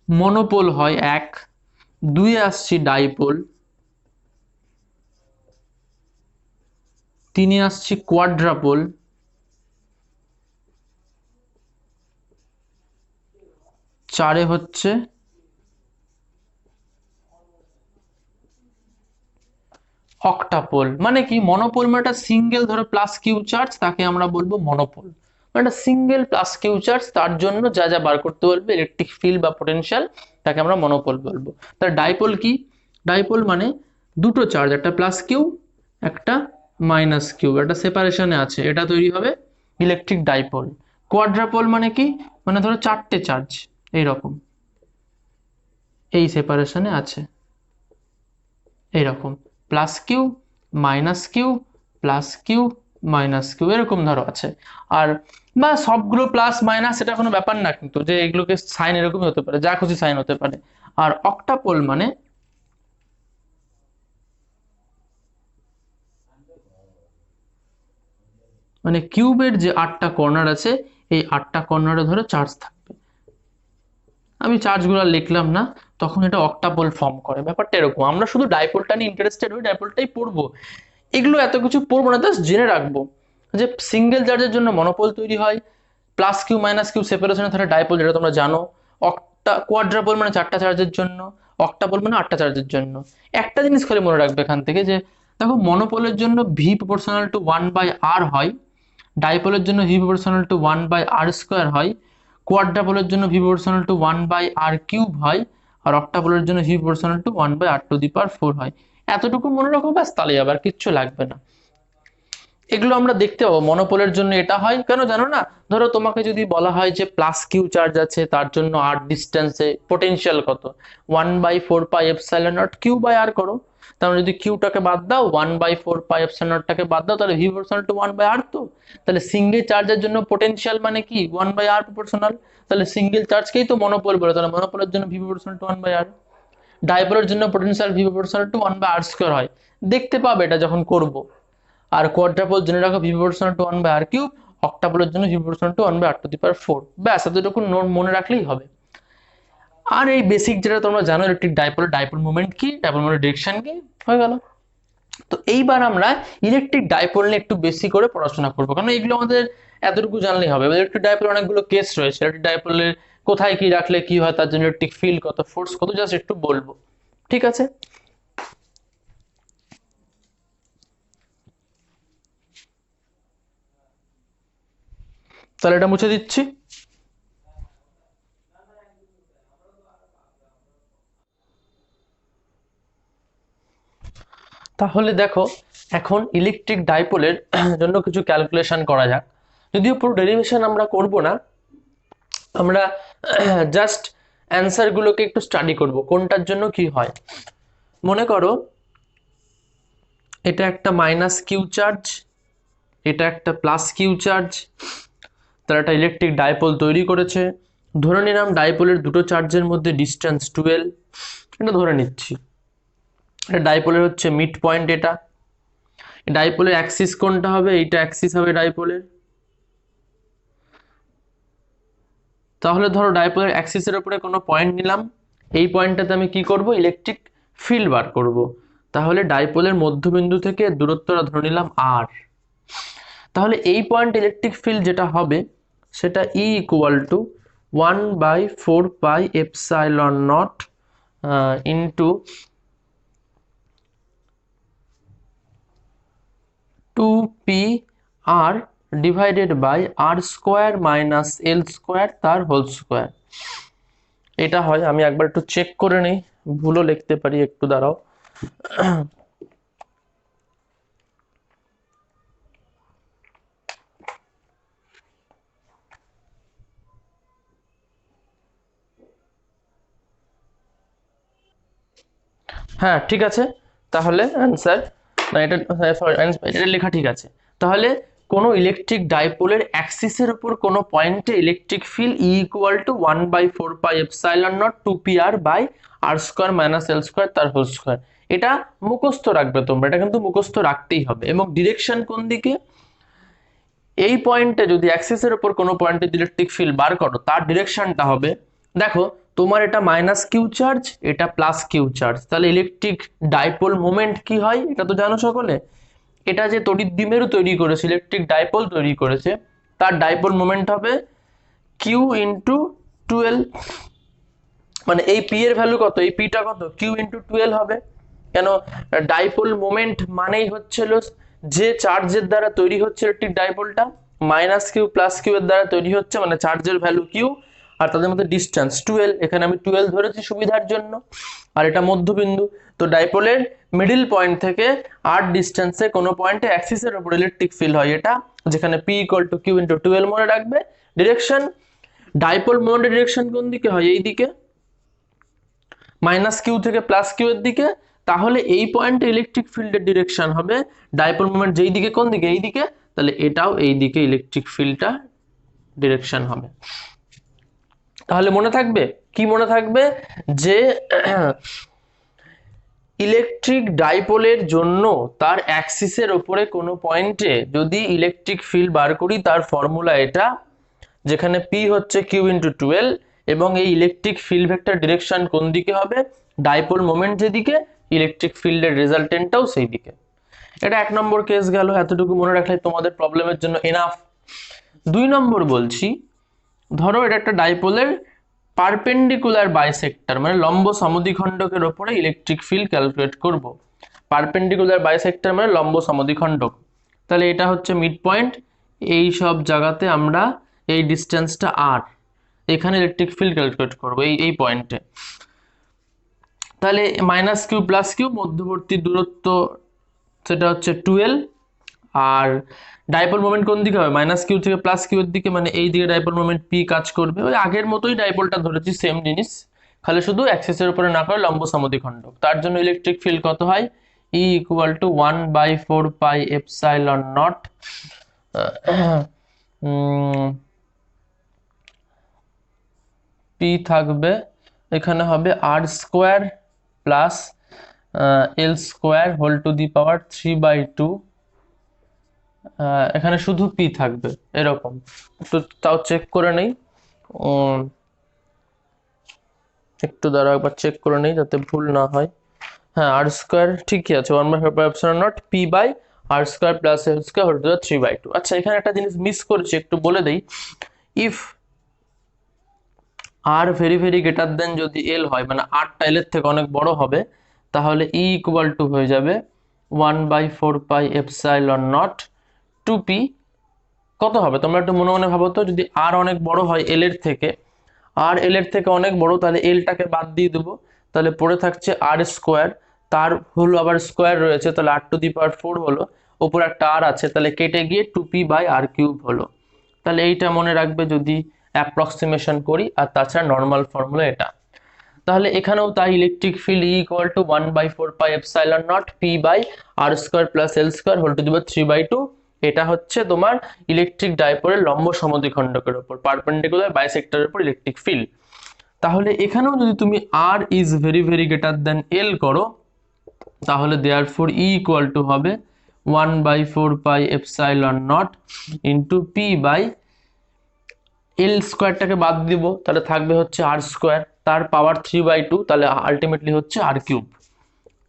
মনোপোল হয় এক, দুই আসছি ডাইপোল, তিনে আসছি কোয়াড্রাপোল, চারে হচ্ছে অক্টাপোল। মানে কি মনোপোল? মানে একটা সিঙ্গেল ধরো প্লাস কিউ চার্জ, তাকে আমরা বলবো মনোপোল। মানে একটা সিঙ্গেল প্লাস কিউ চার্জ, তার জন্য যা যা বার করতে বলবে ইলেকট্রিক ফিল্ড বা পোটেনশিয়াল, তাকে আমরা মনোপোল বলবো। তার ডাইপোল কি? ডাইপোল মানে দুটো চার্জ, একটা প্লাস কিউ একটা মাইনাস কিউ, একটা সেপারেশনে আছে, এটা তৈরি হবে ইলেকট্রিক ডাইপোল। কোয়াড্রাপোল মানে কি? মানে ধরো চারটে চার্জ এইরকম এই সেপারেশনে আছে, এইরকম plus q minus Q plus q minus q এরকম ধরো আছে। আর বা সবগুলো প্লাস মাইনাস এটা কোনো ব্যাপার না, কিন্তু যে এগুলোকে সাইন এরকমই হতে পারে, যা খুশি সাইন হতে পারে। আর অক্টাপোল মানে কিউবের যে 8টা কর্নার আছে এই 8টা কর্নারে ধরো চার্জ থাকবে। আমি চার্জগুলো লিখলাম না, তখন এটা অক্টাপোল ফর্ম করে। ব্যাপারটা এরকম। আমরা শুধু ডাইপোলটা নিয়ে ইন্টারেস্টেড হই, ডাইপোলটাই পড়বো, এগুলো এত কিছু পড়বো না, জাস্ট জেনে রাখবো যে সিঙ্গেল চার্জের জন্য মনোপোল তৈরি হয়, প্লাস কিউ মাইনাস কিউ সেপারেশনে থাকে ডাইপোল, যেটা তোমরা জানো। কোয়াড্রাপোল মানে চারটা চার্জের জন্য, অক্টাপোল মানে 8টা চার্জের জন্য। একটা জিনিস খালি মনে রাখবে এখান থেকে, যে দেখো মনোপোলের জন্য ভি প্রপোর্শনাল টু 1/r হয়, ডাইপোলের জন্য ভি প্রপোর্শনাল টু 1/r² হয়, কোয়াড্রাপোলের জন্য ভি প্রপোর্শনাল টু 1/r³ হয়, আর অক্টাপোলের জন্য ভি প্রপোর্শনাল টু 1/r⁴ হয়। এতটুকু মনে রাখো ব্যাস, তাহলে আবার কিচ্ছু লাগবে না। এগুলো আমরা দেখতে পাবো মনোপোলের জন্য এটা হয় কেন জানো না? ধরো তোমাকে যদি বলা হয় যে প্লাস কিউ চার্জ আছে, তার জন্য আর ডিস্টেন্সে পোটেনশিয়াল কত, 1/4πε0 q/r করো। তাহলে যদি কিউটাকে বাদ দাও, 1/4πε0টাকে বাদ দাও, তাহলে ভি প্রপোর্শনাল টু 1/r তো। তাহলে সিঙ্গেল চার্জের জন্য পোটেনশিয়াল মানে কি 1/r প্রপোর্শনাল। তাহলে সিঙ্গেল চার্জকেই তো মনোপোল বলে, তাহলে মনোপোলের জন্য ভি প্রপোর্শনাল টু 1/r। ডাইপোলের জন্য potential V proportional to 1/r² হয়, দেখতে পাবে এটা যখন করব। আর কোয়াড্রাপল জেনে রাখো ভি প্রপোর্শনাল টু 1/r³, অক্টাপলের জন্য ভি প্রপোর্শনাল টু 1/r⁴। ব্যাস এতটুকু মনে রাখলেই হবে। আর এই বেসিক যেটা তোমরা জানো ইলেকট্রিক ডাইপোল, ডাইপোল মোমেন্ট কি, ডাইপোল মোমেন্ট ডিরেকশন কি, হয়ে গেল। তো এইবার আমরা ইলেকট্রিক ডাইপোল নিয়ে একটু বেশি করে পড়াশোনা করবো, কারণ এগুলো আমাদের এতটুকু জানলেই হবে। ইলেকট্রিক ডাইপোল অনেকগুলো কেস রয়েছে, ইলেকট্রিক ডাইপোলের কোথায় কি রাখলে কি হয়, তার জন্য ইলেকট্রিক ফিল্ড কত, ফোর্স কত, জাস্ট একটু বলবো, ঠিক আছে? তাহলে এটা মুছে দিচ্ছি। তাহলে দেখো এখন ইলেকট্রিক ডাইপোলের জন্য কিছু ক্যালকুলেশন করা যাক। যদিও পুরো ডেরিভেশন আমরা করব না, আমরা জাস্ট অ্যান্সার গুলোকে একটু স্টাডি করব কোনটার জন্য কি হয়। মনে করো এটা একটা মাইনাস কিউ চার্জ, এটা একটা প্লাস কিউ চার্জ, তারা একটা ইলেকট্রিক ডাইপোল তৈরি করেছে। ধরে নিলাম ডাইপোলের দুটো চার্জের মধ্যে ডিস্টেন্স 12, এটা ধরে নিচ্ছি। এটা ডাইপোলের হচ্ছে মিড পয়েন্ট। এটা ডাইপোলের অ্যাক্সিস কোনটা হবে? এইটা অ্যাক্সিস হবে ডাইপোলের। তাহলে ধরো ডাইপোলের অ্যাক্সিসের উপরে কোনো পয়েন্ট নিলাম, এই পয়েন্টটাতে আমি কি করব, ইলেকট্রিক ফিল্ড বার করব। তাহলে ডাইপোলের মধ্যবিন্দু থেকে দূরত্বটা ধরে নিলাম আর। তাহলে এই পয়েন্ট ইলেকট্রিক ফিল্ড যেটা হবে সেটা E equal to 1/4πε0 into 2πr divided by r² - l² তার হোল স্কোয়ার। এটা হয়, আমি একবার একটু চেক করে নিই, ভুলও লিখতে পারি, একটু দাঁড়াও। হ্যাঁ ঠিক আছে, তাহলে অ্যান্সার এটা সরি এটা লেখা ঠিক আছে। তাহলে কোনো ইলেকট্রিক ডাইপোলের অ্যাক্সিসের উপর কোনো পয়েন্টে electric field E equal to 1/4πε0 2pr by r square minus l square তার হোল স্কোয়ার। এটা মুখস্থ রাখবে তোমরা, এটা কিন্তু মুখস্থ রাখতেই হবে। এবং ডিরেকশন কোন দিকে, এই পয়েন্টে যদি অ্যাক্সিসের উপর কোনো পয়েন্টে ইলেকট্রিক ফিল্ড বার করো তার ডিরেকশনটা হবে, দেখো তোমার এটা মাইনাস কিউ চার্জ, এটা প্লাস কিউ চার্জ, তাহলে ইলেকট্রিক ডাইপোল মোমেন্ট কি হয় এটা তো জানো সকলে। এটা যে তড়িৎ দ্বিমেরু তৈরি করেছে, ইলেকট্রিক ডাইপোল তৈরি করেছে, তার ডাইপোল মোমেন্ট হবে কিউ ইন্টু 12, মানে এই পি এর ভ্যালু কত, এই পিটা কত, কিউ ইন্টু 12 হবে। কেন, ডাইপোল মোমেন্ট মানেই হচ্ছিল যে চার্জের দ্বারা তৈরি হচ্ছে ইলেকট্রিক ডাইপোলটা, মাইনাস কিউ প্লাস কিউ এর দ্বারা তৈরি হচ্ছে, মানে চার্জের ভ্যালু কিউ আর তাদের মধ্যে ডিস্টেন্স 12, এখানে আমি 12 ধরেছি সুবিধার জন্য, আর এটা মধ্যবিন্দু। তো ডাইপোলের মিডিল পয়েন্ট থেকে আর ডিস্টেন্সে কোনো পয়েন্টে অ্যাক্সিসের উপর ইলেকট্রিক ফিল্ড হয় এটা, যেখানে p equal to Q into 12 মনে রাখবে। ডিরেকশন, ডাইপোল মোমেন্টের ডিরেকশন কোন দিকে হয়, এই দিকে, মাইনাস কিউ থেকে প্লাস কিউ এর দিকে। তাহলে এই পয়েন্টে ইলেকট্রিক ফিল্ডের ডিরেকশন হবে ডাইপোল মোমেন্ট যেই দিকে, কোন দিকে, এই দিকে, তাহলে এটাও এই দিকে ইলেকট্রিক ফিল্ডটা ডিরেকশন হবে। তাহলে মনে থাকবে কি, মনে থাকবে যে ইলেকট্রিক ডাইপোলের জন্য তার অ্যাক্সিসের উপরে কোনো পয়েন্টে যদি ইলেকট্রিক ফিল্ড বার করি তার ফর্মুলা এটা, যেখানে পি হচ্ছে কিউ ইন্টু 12 এবং এই ইলেকট্রিক ফিল্ড ভেক্টর ডিরেকশন কোন দিকে হবে, ডাইপোল মোমেন্ট যেদিকে, ইলেকট্রিক ফিল্ডের রেজাল্টেন্টটাও সেই দিকে। এটা 1 নম্বর কেস গেল, এতটুকু মনে রাখলে তোমাদের প্রবলেমের জন্য এনাফ। 2 নম্বর বলছি, ধরো এটা একটা ডাইপোলের পারপেন্ডিকুলার বাইসেক্টর, মানে লম্ব সমদ্বিখণ্ডকের উপরে ইলেকট্রিক ফিল্ড ক্যালকুলেট করব। পারপেন্ডিকুলার বাইসেক্টর মানে লম্ব সমদ্বিখণ্ডক, তাহলে এটা হচ্ছে মিড পয়েন্ট, এই সব জায়গাতে আমরা এই ডিস্টেন্সটা আর, এখানে ইলেকট্রিক ফিল্ড ক্যালকুলেট করব এই পয়েন্টে। তাহলে মাইনাস কিউ প্লাস কিউ মধ্যবর্তী দূরত্ব সেটা হচ্ছে 12, আর ডাইপোল মোমেন্ট কোন দিকে হবে, মাইনাস কিউ থেকে প্লাস কিউ এর দিকে, মানে এই দিকে ডাইপোল মোমেন্ট পি কাজ করবে। ওই আগের মতোই ডাইপোলটা ধরেছি, সেম জিনিস, খালি শুধু অ্যাক্সিসের উপরে না করে লম্ব সমদ্বিখণ্ডক। তার জন্য ইলেকট্রিক ফিল্ড কত হয়, ই ইকুয়াল টু 1/4πε0, পি থাকবে, এখানে হবে r square plus l square whole to the power 3/2, এখানে শুধু পি থাকবে এরকম। একটু তাও চেক করে নেই, একটু দ্বারা একবার চেক করে নেই যাতে ভুল না হয়। হ্যাঁ আর স্কোয়ার ঠিকই আছে, 1/4πε0 p by r square plus l square whole to the 3/2। আচ্ছা এখানে একটা জিনিস মিস করেছি, একটু বলে দেই, if R very very greater দেন যদি এল হয়, মানে আরটা এল এর থেকে অনেক বড় হবে, তাহলে ই ইকুয়াল টু হয়ে যাবে 1/4πε0 2p। কত হবে তোমরা একটু মনে মনে ভাবো তো, যদি আর অনেক বড় হয় এল এর থেকে, আর এল এর থেকে অনেক বড়, তাহলে এলটাকে বাদ দিয়ে দেবো, তাহলে পড়ে থাকছে আর স্কোয়ার, তার হলো আবার স্কোয়ার রয়েছে, তাহলে আর টু দি পাওয়ার 4 হলো, ওপর একটা আর আছে, তাহলে কেটে গিয়ে 2p বাই আর কিউব হলো। তাহলে এইটা মনে রাখবে যদি অ্যাপ্রক্সিমেশন করি, আর তাছাড়া নর্মাল ফর্মুলা এটা। তাহলে এখানেও তাই, electric field E equal to 1/4πε0 p by r square plus l square whole to the power 3/2। এটা হচ্ছে তোমার ইলেকট্রিক ডাইপোলের লম্ব সমদ্বিখণ্ডকের উপর পারপেন্ডিকুলার বাইসেক্টরের উপর ইলেকট্রিক ফিল্ড। তাহলে এখানেও যদি তুমি r is very very greater than l করো, তাহলে দেয়ারফর ই ইকুয়াল টু হবে 1/4πε0 ইন্টু পি বাই এল স্কোয়ারটাকে বাদ দিব, তাহলে থাকবে হচ্ছে আর স্কোয়ার, তার পাওয়ার 3/2, তাহলে আলটিমেটলি হচ্ছে আর কিউব।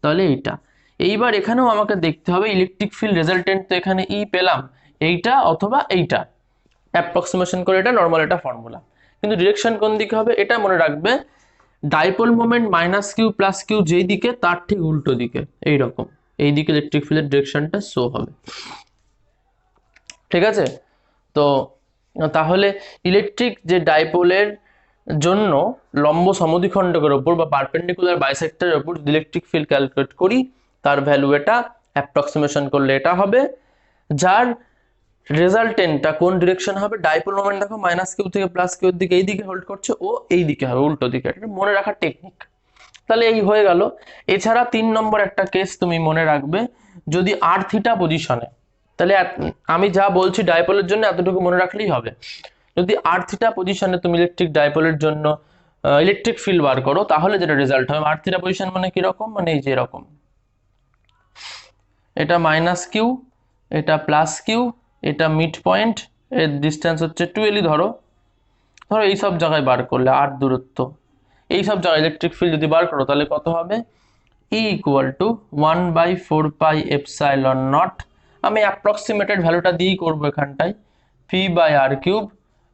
তাহলে এইটা, এইবার এখানেও আমাকে দেখতে হবে ইলেকট্রিক ফিল্ড রেজাল্টেন্ট, তো এখানে ই পেলাম, এইটা অথবা এইটা, অ্যাপ্রক্সিমেশন করে এটা নর্মাল একটা ফর্মুলা। কিন্তু ডিরেকশন কোন দিকে হবে এটা মনে রাখবে, dipole moment minus Q plus q যেই দিকে তার ঠিক উল্টো দিকে, এইরকম এই দিকে ইলেকট্রিক ফিল্ডের ডিরেকশনটা শো হবে। ঠিক আছে, তো তাহলে ইলেকট্রিক যে ডাইপোলের জন্য লম্ব সমদ্বিখণ্ডকের উপর বা পারপেন্ডিকুলার বাইসেক্টরের উপর ইলেকট্রিক ফিল্ড ক্যালকুলেট করি, তার ভ্যালু এটা, অ্যাপ্রক্সিমেশন করলে এটা হবে, যার রেজাল্টেন্টটা কোন ডিরেকশন হবে, ডাইপোল মোমেন্ট দেখো মাইনাস কিউ থেকে প্লাস কিউ এর দিকে এই দিকে হোল্ড করছে, ও এই দিকে হবে উল্টো দিকে, এটা মনে রাখার টেকনিক। তাহলে এই হয়ে গেল। এছাড়া 3 নম্বর একটা কেস তুমি মনে রাখবে, যদি আর থিটা পজিশনে, তাহলে আমি যা বলছি ডাইপোলের জন্য এতটুকু মনে রাখলেই হবে। যদি আর থিটা পজিশনে তুমি ইলেকট্রিক ডাইপোলের জন্য ইলেকট্রিক ফিল্ড বার করো, তাহলে যেটা রেজাল্ট হবে, আর থিটা পজিশন মানে কিরকম, মানে এই যে এরকম, এটা মাইনাস কিউ, এটা প্লাস কিউ, এটা মিড পয়েন্ট, এর ডিস্টেন্স হচ্ছে 12 ধরো। ধরো এই সব জায়গায় বার করলে আর দূরত্ব, এই সব জায়গায় ইলেকট্রিক ফিল্ড যদি বার করো, তাহলে কত হবে, E ইকুয়াল টু 1/4πε0, আমি অ্যাপ্রক্সিমেটেড ভ্যালুটা দিয়েই করবো এখানটায়, P/r³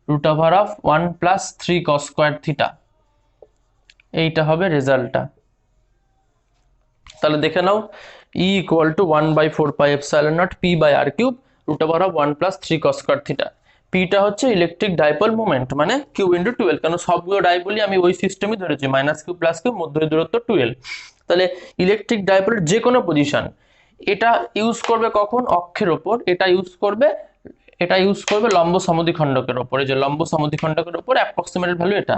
√1 + 3 cos স্কোয়ার থিটা, এইটা হবে রেজাল্টটা। তাহলে দেখে নাও, E equal to 1/4πε0 P/r³ √1 + 3 cos square theta. পিটা হচ্ছে ইলেকট্রিক ডাইপোল মোমেন্ট, মানে কিউ ইন্টু 12, কেন সবগুলো ডাইপোলই আমি ওই সিস্টেমই ধরেছি, মাইনাস কিউ প্লাস কিউ, মধ্যে দূরত্ব 12। তাহলে ইলেকট্রিক ডাইপোলের যে কোনো পজিশন, এটা ইউজ করবে কখন, অক্ষের ওপর, এটা ইউজ করবে লম্ব সমদ্বিখণ্ডকের ওপর, এই যে লম্ব সমদ্বিখণ্ডকের ওপর অ্যাপ্রক্সিমেটেড ভ্যালু এটা।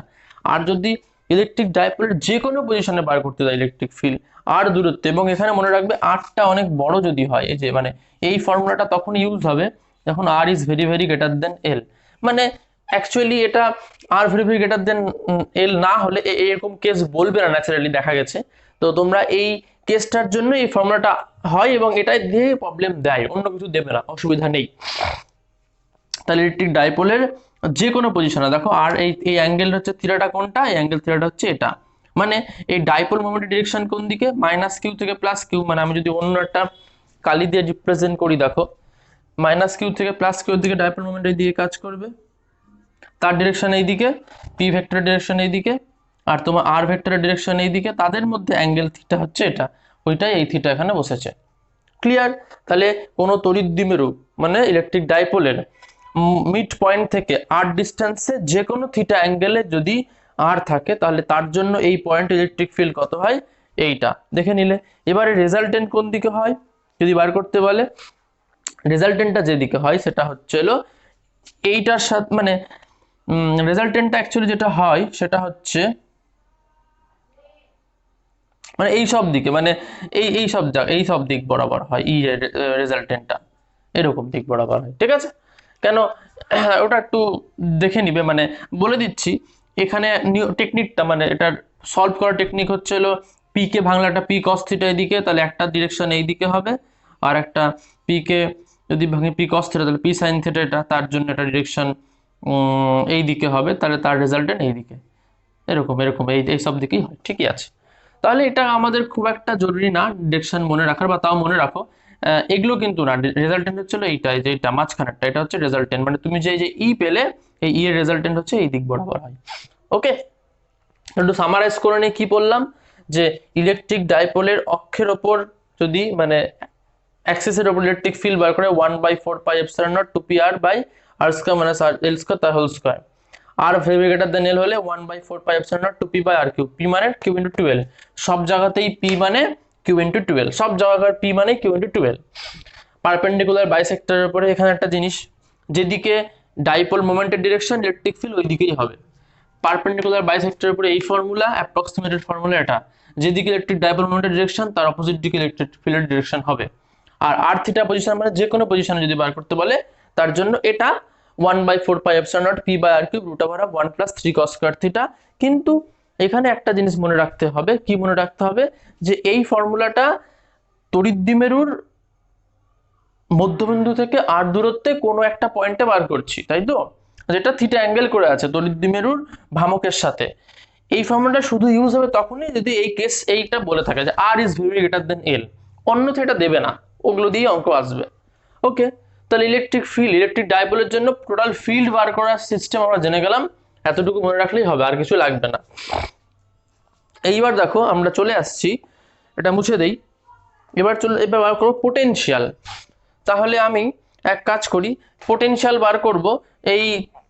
আর যদি ইলেকট্রিক ডাইপোলের যে কোনো পজিশনে বার করতে দেয় ইলেকট্রিক ফিল্ড আর দূরত্ব, এবং এখানে মনে রাখবে আরটা অনেক বড় যদি হয়, এই যে মানে এই ফর্মুলাটা তখন ইউজ হবে যখন r is very very greater than l, মানে অ্যাকচুয়ালি এটা r very very greater than l না হলে এরকম কেস বলবে না, ন্যাচারালি দেখা গেছে। তো তোমরা এই কেসটার জন্য এই ফর্মুলাটা হয়, এবং এটাই দিয়ে প্রবলেম দেয়, অন্য কিছু দেবে না, অসুবিধা নেই। তাহলে ইলেকট্রিক ডাইপোলের যে কোনো পজিশনে দেখো, আর এই অ্যাঙ্গেল হচ্ছে থিটাটা কোনটা, এই অ্যাঙ্গেল থিটাটা হচ্ছে এটা, মানে এই ডাইপোল মোমেন্টের ডিরেকশন কোন দিকে, মাইনাস কিউ থেকে প্লাস কিউ, মানে আমি যদি অন্য একটা কালি দিয়ে রিপ্রেজেন্ট করি, দেখো মাইনাস কিউ থেকে প্লাস কিউর দিকে ডাইপোল মোমেন্ট এই দিকে কাজ করবে, তার ডিরেকশন এই দিকে, পি ভেক্টরের ডিরেকশন এই দিকে, আর তোমার আর ভেক্টরের ডিরেকশন এই দিকে, তাদের মধ্যে অ্যাঙ্গেল থিটা হচ্ছে এটা, ওইটাই এই থিটা এখানে বসেছে। ক্লিয়ার? তাহলে কোনো তড়িৎ দ্বিমেরু মানে ইলেকট্রিক ডাইপোলের মিড পয়েন্ট থেকে আর ডিস্টেন্সে যে কোনো থিটা অ্যাঙ্গেলে যদি আর থাকে, তাহলে তার জন্য এই পয়েন্ট ইলেকট্রিক ফিল্ড কত হয়, এইটা দেখে নিলে। এবারে রেজাল্টেন্ট কোন দিকে হয় যদি বার করতে বলে, রেজাল্টেন্টটা যেদিকে হয় সেটা হচ্ছে হলো এইটার সাথে, মানে রেজাল্টেন্টটা অ্যাকচুয়ালি যেটা হয় সেটা হচ্ছে মানে এই সব দিকে, মানে এই সব দিক বরাবর হয়, রেজাল্টেন্টটা এরকম দিক বরাবর হয়, ঠিক আছে? কেন, ওটা একটু দেখে নিবে, মানে বলে দিচ্ছি এখানে টেকনিকটা, মানে এটার সলভ করার টেকনিক হচ্ছে হলো, পি কে ভাঙলাটা পি কস থিটা এদিকে, তাহলে একটা ডিরেকশন এই দিকে হবে, আর একটা পি কে যদি ভাঙি পি কস থিটা, তাহলে পি সাইন থিটা, এটা তার জন্য একটা ডিরেকশন এই দিকে হবে, তাহলে তার রেজাল্টেন্ট এই দিকে, এরকম এরকম এই সব দিকেই হয়, ঠিকই আছে। তাহলে এটা আমাদের খুব একটা জরুরি না ডিরেকশন মনে রাখার, বা তাও মনে রাখো, এগুলো কিন্তু না, রেজাল্টেন্ট হচ্ছে এইটাই, যে এটা মাঝখানেরটা, এটা হচ্ছে রেজাল্টেন্ট, মানে তুমি যে ই পেলে, এই ই এর রেজাল্টেন্ট হচ্ছে এই দিক বরাবর হয়। ওকে, একটু সামারাইজ করে নিয়ে কি বললাম, যে ইলেকট্রিক ডাইপোলের অক্ষের ওপর যদি, মানে অ্যাক্সিসের ওপর ইলেকট্রিক ফিল্ড বার করে 1/4πε0 2pr/r² - l² তার whole square, r very greater than l হলে 1/4πε0 2p/r³, পি মানে কিউ ইন্টু 12, সব জায়গাতেই পি মানে কিউ ইন্টু 12, সব জায়গার পি মানে কিউ ইন্টু 12। পারপেন্ডিকুলার বাইসেক্টরের উপরে এখানে একটা জিনিস, যেদিকে ডাইপোল মোমেন্টের ডিরেকশন ইলেকট্রিক ফিল্ড ওই দিকেই হবে। পারপেন্ডিকুলার বাইসেক্টরের উপরে এই ফর্মুলা, অ্যাপ্রক্সিমেটেড ফর্মুলা এটা, যেদিকে ইলেকট্রিক ডাইপোল মোমেন্টের ডিরেকশন তার অপোজিট দিকে ইলেকট্রিক ফিল্ডের ডিরেকশন হবে। আর আর থিটা পজিশন মানে যে কোনো পজিশনে যদি বার করতে বলে, তার জন্য এটা 1/4πε0 p/r³ √1 + 3 cos স্কয়ার থিটা। কিন্তু এখানে একটা জিনিস মনে রাখতে হবে, কি মনে রাখতে হবে, যে এই ফর্মুলাটা তড়িৎ দ্বিমেরুর মধ্যবিন্দু থেকে আর দূরত্বে কোনো একটা পয়েন্টে বার করছি, তাই তো, যেটা থিটা অ্যাঙ্গেল করে আছে তড়িৎ দ্বিমেরুর ভ্রামকের সাথে। এই ফর্মুলাটা শুধু ইউজ হবে তখনই যদি এই কেস এইটা বলে থাকে যে আর ইজ ভেরি গ্রেটার দেন এল, অন্যথা এটা দেবে না, ওগুলো দিয়ে অঙ্ক আসবে। ওকে, তাহলে ইলেকট্রিক ফিল্ড, ইলেকট্রিক ডাইপোলের জন্য টোটাল ফিল্ড বার করার সিস্টেম আমরা জেনে গেলাম, এতটুকু মনে রাখলেই হবে, আর কিছু লাগবে না। এইবার দেখো আমরা চলে আসছি, এটা মুছে দেই, এবার বার করবো পোটেনশিয়াল। তাহলে আমি এক কাজ করি, পোটেনশিয়াল বার করব, এই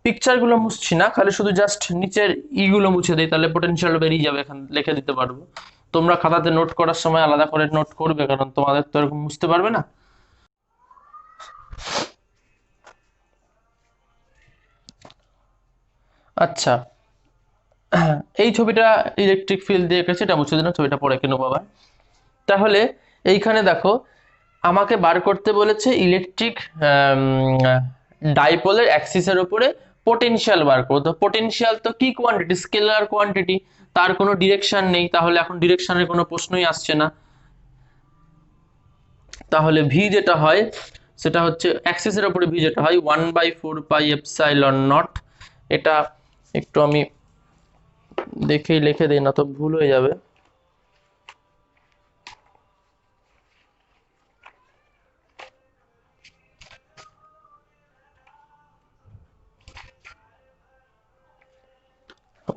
পিকচারগুলো মুছছি না, খালি শুধু জাস্ট নিচের ইগুলো মুছে দিই, তাহলে পোটেনশিয়াল বেরিয়ে যাবে, এখানে লিখে দিতে পারবো। তোমরা খাতাতে নোট করার সময় আলাদা করে নোট করবে, কারণ তোমাদের তো এরকম বুঝতে পারবে না। আচ্ছা, এই ছবিটা ইলেকট্রিক ফিল্ড দিয়ে এঁকেছে, এটা মুছে দিলাম, ছবিটা পরে এঁকে নেবো আবার। তাহলে এইখানে দেখো আমাকে বার করতে বলেছে ইলেকট্রিক ডাইপোলের অ্যাক্সিসের উপরে পোটেনশিয়াল বার করো। তো পোটেনশিয়াল তো কি কোয়ান্টিটি, স্কেলার কোয়ান্টিটি, তার কোনো ডিরেকশন নেই, তাহলে এখন ডিরেকশনের কোনো প্রশ্নই আসছে না। তাহলে ভি যেটা হয় সেটা হচ্ছে অ্যাক্সিসের উপরে ভি যেটা হয় 1/4πε0। এটা একটু আমি দেখেই লিখে দিই, না তো ভুল হয়ে যাবে।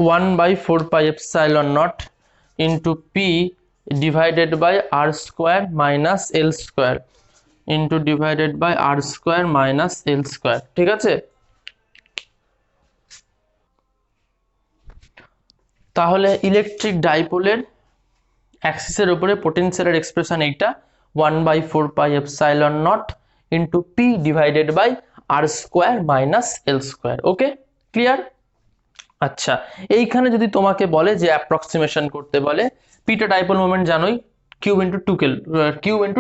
One by 4πε0 into p divided by r square minus l square into divided by r square minus l square. ঠিক আছে, তাহলে ইলেকট্রিক ডাইপোলের অ্যাক্সিসের উপরে পোটেনশিয়ালের এক্সপ্রেশন এইটা 1/4πε0 into p divided by r square minus l square. Okay, clear? আচ্ছা, এইখানে যদি তোমাকে বলে যে অ্যাপ্রক্সিমেশন করতে বলে, পিটা ডাইপোল মোমেন্ট জানোই কিউ ইন্টু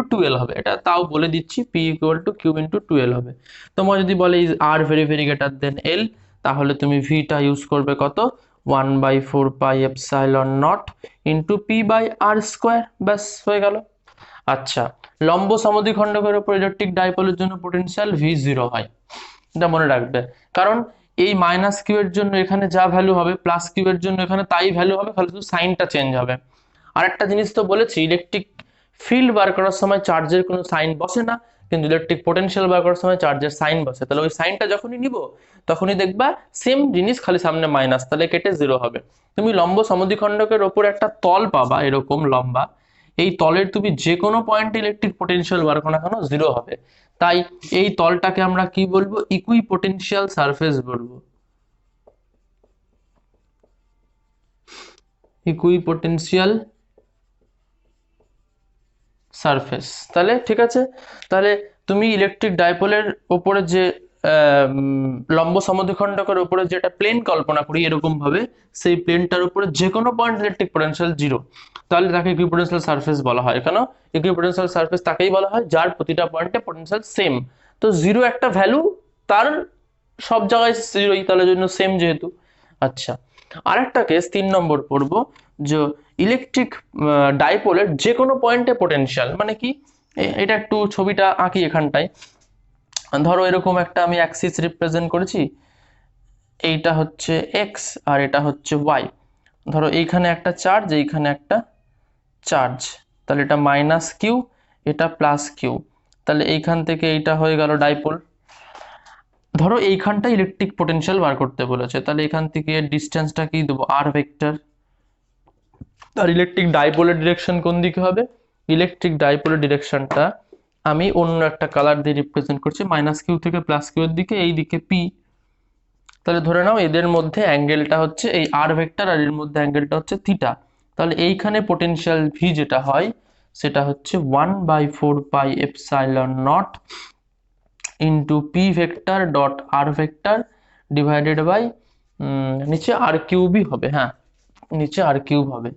2L হবে, এটা তাও বলে দিচ্ছি, p equal to Q into 2L হবে। তোমার যদি বলে is r very very greater than l, তাহলে তুমি ভিটা ইউজ করবে কত, 1/4πε0 into p by r square, ব্যাস হয়ে গেল। আচ্ছা, লম্ব সমদ্বিখণ্ডকের উপর ইলেকট্রিক ডাইপোলের জন্য পোটেনশিয়াল V0 হয়, এটা মনে রাখবে, কারণ এই মাইনাস কিউ এর জন্য এখানে যা ভ্যালু হবে প্লাস কিউ এর জন্য এখানে তাই ভ্যালু হবে, খালি শুধু সাইনটা চেঞ্জ হবে। আর একটা জিনিস তো বলেছি, ইলেকট্রিক ফিল্ড বার করার সময় চার্জের কোনো সাইন বসে না, কিন্তু ইলেকট্রিক পোটেনশিয়াল বার করার সময় চার্জের সাইন বসে। তাহলে ওই সাইনটা যখনই নিব তখনই দেখবা সেম জিনিস, খালি সামনে মাইনাস, তাহলে কেটে জিরো হবে। তুমি লম্ব সমদ্বিখণ্ডকের ওপর একটা তল পাবা এরকম লম্বা, এই তলের তুমি যে কোনো পয়েন্টে ইলেকট্রিক পোটেনশিয়াল বার করো না কেন জিরো হবে। তাই এই তলটাকে আমরা কি বলবো, ইকুইপোটেনশিয়াল সারফেস বলবো, ইকুইপোটেনশিয়াল সারফেস। তাহলে ঠিক আছে, তাহলে তুমি ইলেকট্রিক ডাইপোলের উপরে যে লম্ব সমদ্বিখণ্ডকের উপরে যেটা প্লেন কল্পনা করি এরকম ভাবে, সেই প্লেনটার উপরে যে কোনো পয়েন্ট ইলেকট্রিক পোটেনশিয়াল জিরো, তাহলে তাকে ইকুইপোটেনশিয়াল সারফেস বলা হয়। কেন ইকুইপোটেনশিয়াল সারফেস তাকেই বলা হয় যার প্রতিটা পয়েন্টে পোটেনশিয়াল সেম। তো জিরো একটা ভ্যালু, তার সব জায়গায় জিরোই, তাহলে জন্য সেম যেহেতু। আচ্ছা, আরেকটা কেস 3 নম্বর পড়বো, যে ইলেকট্রিক ডাইপোলের যে কোনো পয়েন্টে পোটেনশিয়াল মানে কি, এটা একটু ছবিটা আঁকি এখানটায়। ধরো এরকম একটা আমি অ্যাক্সিস রিপ্রেজেন্ট করেছি, এইটা হচ্ছে এক্স আর এটা হচ্ছে ওয়াই। ধরো এইখানে একটা চার্জ, এইখানে একটা চার্জ, তাহলে এটা মাইনাস কিউ, এটা প্লাস কিউ, তাহলে এইখান থেকে এইটা হয়ে গেল ডাইপোল। ধরো এইখানটা ইলেকট্রিক পোটেনশিয়াল বার করতে বলেছে, তাহলে এখান থেকে ডিস্টেন্সটা কি দেবো, আর ভেক্টর। আর ইলেকট্রিক ডাইপোলের ডিরেকশন কোন দিকে হবে, ইলেকট্রিক ডাইপোলের ডিরেকশনটা আমি অন্য একটা কালার দিয়ে রিপ্রেজেন্ট করছি, মাইনাস কিউ থেকে প্লাস কিউ এর দিকে, এই দিকে পি। তাহলে ধরে নাও এদের মধ্যে অ্যাঙ্গেলটা হচ্ছে এই আর ভেক্টর, আর এর মধ্যে অ্যাঙ্গেলটা হচ্ছে থিটা। তাহলে এইখানে পোটেনশিয়াল ভি যেটা হয় সেটা হচ্ছে 1/4πε0 into p vector dot r vector divided by নিচে আর কিউবই হবে, হ্যাঁ নিচে আর কিউব হবে।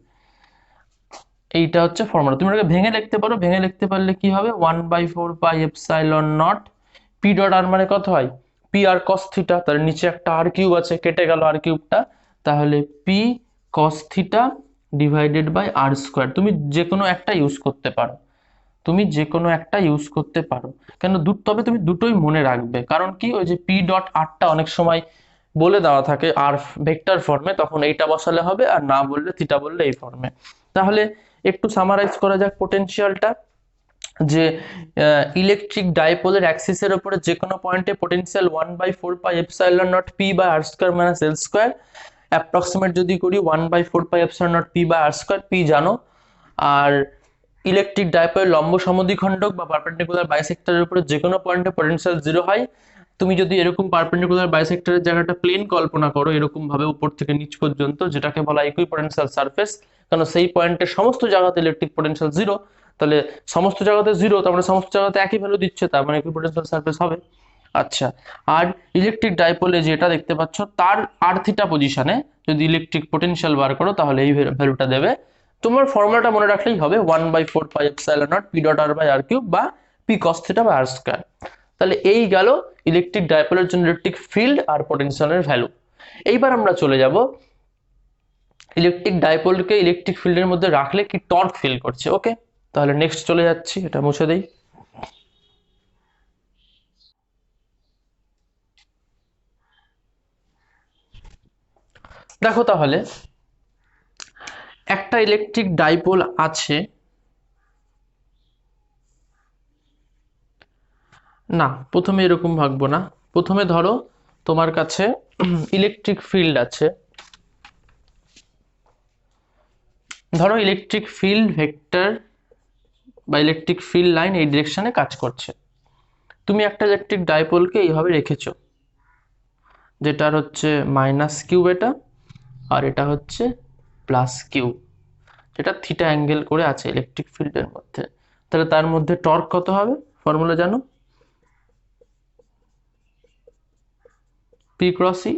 এইটা হচ্ছে ফর্মুলা, তুমি এটাকে ভেঙে লিখতে পারো, ভেঙে লিখতে পারলে কি হবে, 1/4πε0 পি ডট আর মানে কত হয়, পি আর কস থিটা, তার নিচে একটা আর কিউব আছে, কেটে গেল আর কিউবটা, তাহলে p cos theta divided by r square. তুমি যে কোনো একটা ইউজ করতে পারো, তুমি যে কোনো একটা ইউজ করতে পারো, কেন তবে তুমি দুটোই মনে রাখবে, কারণ কি ওই যে পি ডট আরটা অনেক সময় বলে দেওয়া থাকে আর ভেক্টর ফর্মে, তখন এইটা বসালে হবে, আর না বললে থিটা বললে এই ফর্মে। তাহলে একটু সামারাইজ করা যাক পোটেনশিয়ালটা, যে ইলেকট্রিক ডাইপোলের অ্যাক্সিসের উপরে যে কোনো পয়েন্টে potential 1/4πε0 p by r square minus l square. Approximate যদি করি 1/4πε0 p by r square, p জানো। আর ইলেকট্রিক ডাইপোলের লম্ব সমদ্বিখণ্ডক বা পারপেন্ডিকুলার বাইসেক্টরের উপরে যে কোনো পয়েন্টে পোটেনশিয়াল জিরো হয়। তুমি যদি এরকম পারপেন্ডিকুলার বাইসেক্টরের জায়গাটা প্লেন কল্পনা করো এরকম ভাবে উপর থেকে নিচ পর্যন্ত, যেটাকে বলা ইকুইপোটেনশিয়াল সারফেস, কারণ সেই পয়েন্টের সমস্ত জায়গাতে ইলেকট্রিক পোটেনশিয়াল জিরো, তাহলে সমস্ত জায়গাতে জিরো, তার মানে সমস্ত জায়গাতে একই ভ্যালু দিচ্ছে, তার মানে ইকুইপোটেনশিয়াল সারফেস হবে। আচ্ছা, আর ইলেকট্রিক ডাইপোলে যেটা দেখতে পাচ্ছ তার আর থিটা পজিশনে যদি ইলেকট্রিক পোটেনশিয়াল বার করো তাহলে এই ভ্যালুটা দেবে। তোমার ফর্মুলাটা মনে রাখলেই হবে 1/4πε0 p dot r by r cube বা p cos theta by r square. তাহলে এই গেল ইলেকট্রিক ডাইপোলের জন্য ইলেকট্রিক ফিল্ড আর পোটেনশিয়ালের ভ্যালু। এইবার আমরা চলে যাব ইলেকট্রিক ডাইপোলকে ইলেকট্রিক ফিল্ডের মধ্যে রাখলে কি টর্ক ফিল করছে। ওকে, তাহলে নেক্সট চলে যাচ্ছি, এটা মুছে দেই। দেখো তাহলে একটা ইলেকট্রিক ডাইপোল আছে, না প্রথমে এরকম ভাববো না, প্রথমে ধরো তোমার কাছে ইলেকট্রিক ফিল্ড আছে, ধরো ইলেকট্রিক ফিল্ড ভেক্টর বা ইলেকট্রিক ফিল্ড লাইন এই ডিরেকশনে কাজ করছে। তুমি একটা ইলেকট্রিক ডাইপোলকে এইভাবে রেখেছো, যেটার হচ্ছে মাইনাস কিউ এটা, আর এটা হচ্ছে প্লাস কিউ, যেটা থিটা অ্যাঙ্গেল করে আছে ইলেকট্রিক ফিল্ডের মধ্যে। তাহলে তার মধ্যে টর্ক কত হবে ফর্মুলা জানো? পি ক্রস ই,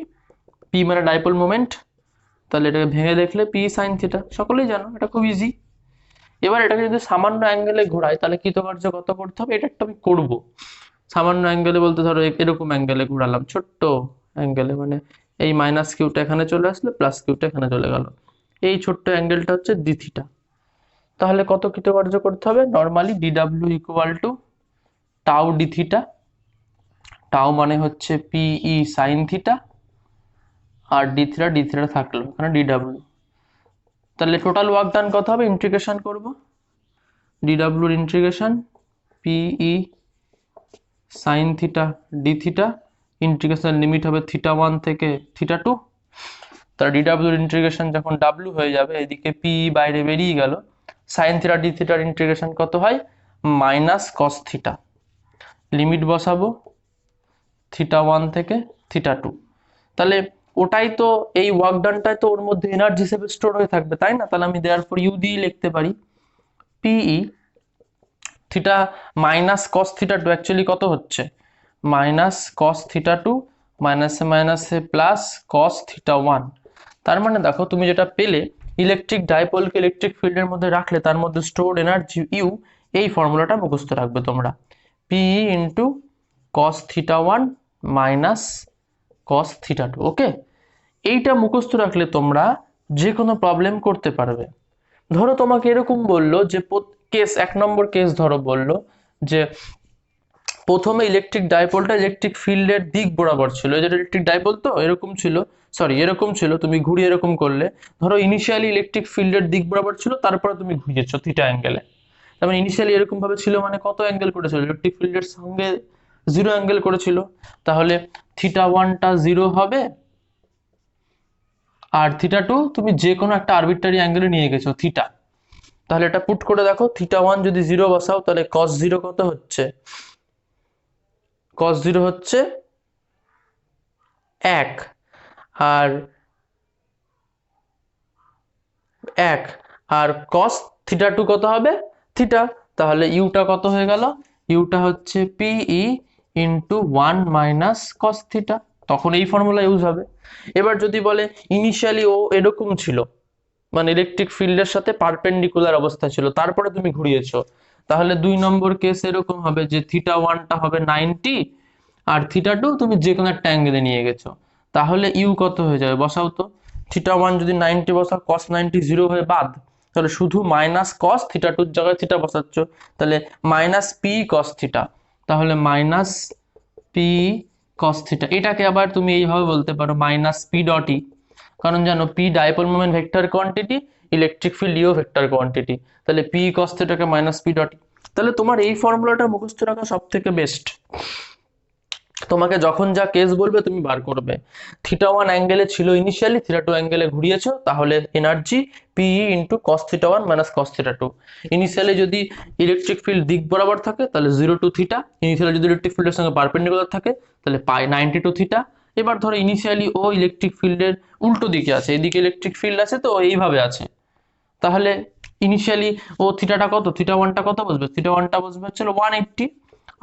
পি মানে ডাইপোল মোমেন্ট, তাহলে এটাকে ভেঙে দেখলে পি সাইন থিটা, সকলেই জানো, এটা খুব ইজি। এবার এটাকে যদি সামান্য অ্যাঙ্গেলে ঘোরাই তাহলে কৃতকার্য কত করতে হবে, এটা একটা আমি করবো। সামান্য অ্যাঙ্গেলে বলতে ধরো এরকম অ্যাঙ্গেলে ঘোরালাম, ছোট্ট অ্যাঙ্গেলে, মানে এই মাইনাস কিউটা এখানে চলে আসলে প্লাস কিউটা এখানে চলে গেল, এই ছোট্ট অ্যাঙ্গেলটা হচ্ছে ডি থিটা। তাহলে কত কৃতকার্য করতে হবে, normally DW equal to tau D theta, tau মানে হচ্ছে পিই সাইন থিটা, আর ডি থিটা থাকলো এখানে ডিডাব্লিউ। তাহলে টোটাল ওয়ার্ক ডান কত হবে, ইন্টিগ্রেশন করব, ডিডাব্লিউর integration p E sine theta d theta, integration limit হবে θ1 থেকে θ2। তার ডিডাব্লিউর ইন্টিগ্রেশন যখন ডাব্লিউ হয়ে যাবে, এদিকে পি বাইরে বেরিয়ে গেল, সাইন থিটা ডি থিটার ইন্টিগ্রেশন কত হয়, মাইনাস কস থিটা, লিমিট বসাবো θ1 থেকে θ2। তাহলে ওটাই তো, এই ওয়ার্ক ডানটাই তো ওর মধ্যে এনার্জি হিসেবে স্টোর হয়ে থাকবে, তাই না? তাহলে আমি দেয়ারফর ইউ দিয়ে লিখতে পারি পিই থিটা মাইনাস কস θ2 অ্যাকচুয়ালি কত হচ্ছে, মাইনাস কস θ2 মাইনাসে মাইনাসে প্লাস কস θ1। তার মানে দেখো তুমি যেটা পেলে, ইলেকট্রিক ডাইপোলকে ইলেকট্রিক ফিল্ডের মধ্যে রাখলে তার মধ্যে স্টোরড এনার্জি ইউ, এই ফর্মুলাটা মুখস্থ রাখবে তোমরা, পিই ইন্টু কস θ1 মাইনাস কস θ2। ওকে, এইটা মুখস্থ রাখলে তোমরা যে কোনো প্রবলেম করতে পারবে। ধরো তোমাকে এরকম বললো যে কেস, 1 নম্বর কেস ধরো বললো যে প্রথমে ইলেকট্রিক ডাইপোলটা ইলেকট্রিক ফিল্ডের দিক বরাবর ছিল, যেটা ইলেকট্রিক ডাইপোল তো এরকম ছিল, সরি এরকম ছিল, তুমি ঘুরিয়ে এরকম করলে, ধরো ইনিশিয়ালি ইলেকট্রিক ফিল্ডের দিক বরাবর ছিল, তারপরে তুমি ঘুরিয়েছো থিটা অ্যাঙ্গেলে। তার মানে ইনিশিয়ালি এরকম ভাবে ছিল, মানে কত অ্যাঙ্গেল করেছিল, ইলেকট্রিক ফিল্ডের সঙ্গে 0 অ্যাঙ্গেল করেছিল। তাহলে θ1টা 0 হবে, আর θ2 তুমি যে কোনো একটা আরবিট্রারি অ্যাঙ্গেলে নিয়ে গেছো থিটা। তাহলে এটা পুট করে দেখো, θ1 যদি 0 বসাও তাহলে cos 0 কত হচ্ছে, cos 0 হচ্ছে 1, আর 1, আর cos θ2 কত হবে থিটা। তাহলে ইউটা কত হয়ে গেল, ইউটা হচ্ছে পিই ইন্টু 1 মাইনাস কস থিটা, তখন এই ফর্মুলা ইউজ হবে। এবার যদি বলে ইনিশিয়ালি ও এরকম ছিল, মানে ইলেকট্রিক ফিল্ডের সাথে পারপেন্ডিকুলার অবস্থা ছিল, তারপরে তুমি ঘুরিয়েছো, তাহলে 2 নম্বর কেস এরকম হবে যে θ1টা হবে 90, আর θ2 তুমি যে কোনো একটা অ্যাঙ্গেলে নিয়ে গেছো। তাহলে ইউ কত হয়ে যাবে, বসাও তো, θ1 যদি 90 বসাও, cos 90 0 হয়ে বাদ, তাহলে শুধু মাইনাস কস θ2 জায়গায় থিটা বসাচ্ছ, তাহলে মাইনাস পি কস থিটা, তাহলে মাইনাস পি কস থিটা। এটাকে আবার তুমি এইভাবে বলতে পারো মাইনাস পি ডট ই, কারণ জানো P dipole moment vector quantity, electric field ইও ভেক্টর কোয়ান্টিটি, তাহলে পি কস থিটাকে মাইনাস পি ডট ই। তাহলে তোমার এই ফর্মুলাটা মুখস্থ রাখা সব থেকে বেস্ট, তোমাকে যখন যা কেস বলবে তুমি বার করবে। θ1 অ্যাঙ্গেলে ছিল ইনিশিয়ালি, θ2 অ্যাঙ্গেলে ঘুরিয়েছো, তাহলে energy p E into cos θ1 minus cos θ2। Initially যদি ইলেকট্রিক ফিল্ড দিক বরাবর থাকে তাহলে 0 টু থিটা, ইনিশিয়ালি যদি ইলেকট্রিক ফিল্ডের সঙ্গে পারপেন্ডিকুলার থাকে তাহলে পাই 90 টু থিটা। এবার ধরো ইনিশিয়ালি ও ইলেকট্রিক ফিল্ডের উল্টো দিকে আছে, এদিকে ইলেকট্রিক ফিল্ড আছে তো এইভাবে আছে, তাহলে ইনিশিয়ালি ও থিটাটা কত, θ1টা কত বসবে, θ1টা বসবে হচ্ছে 180,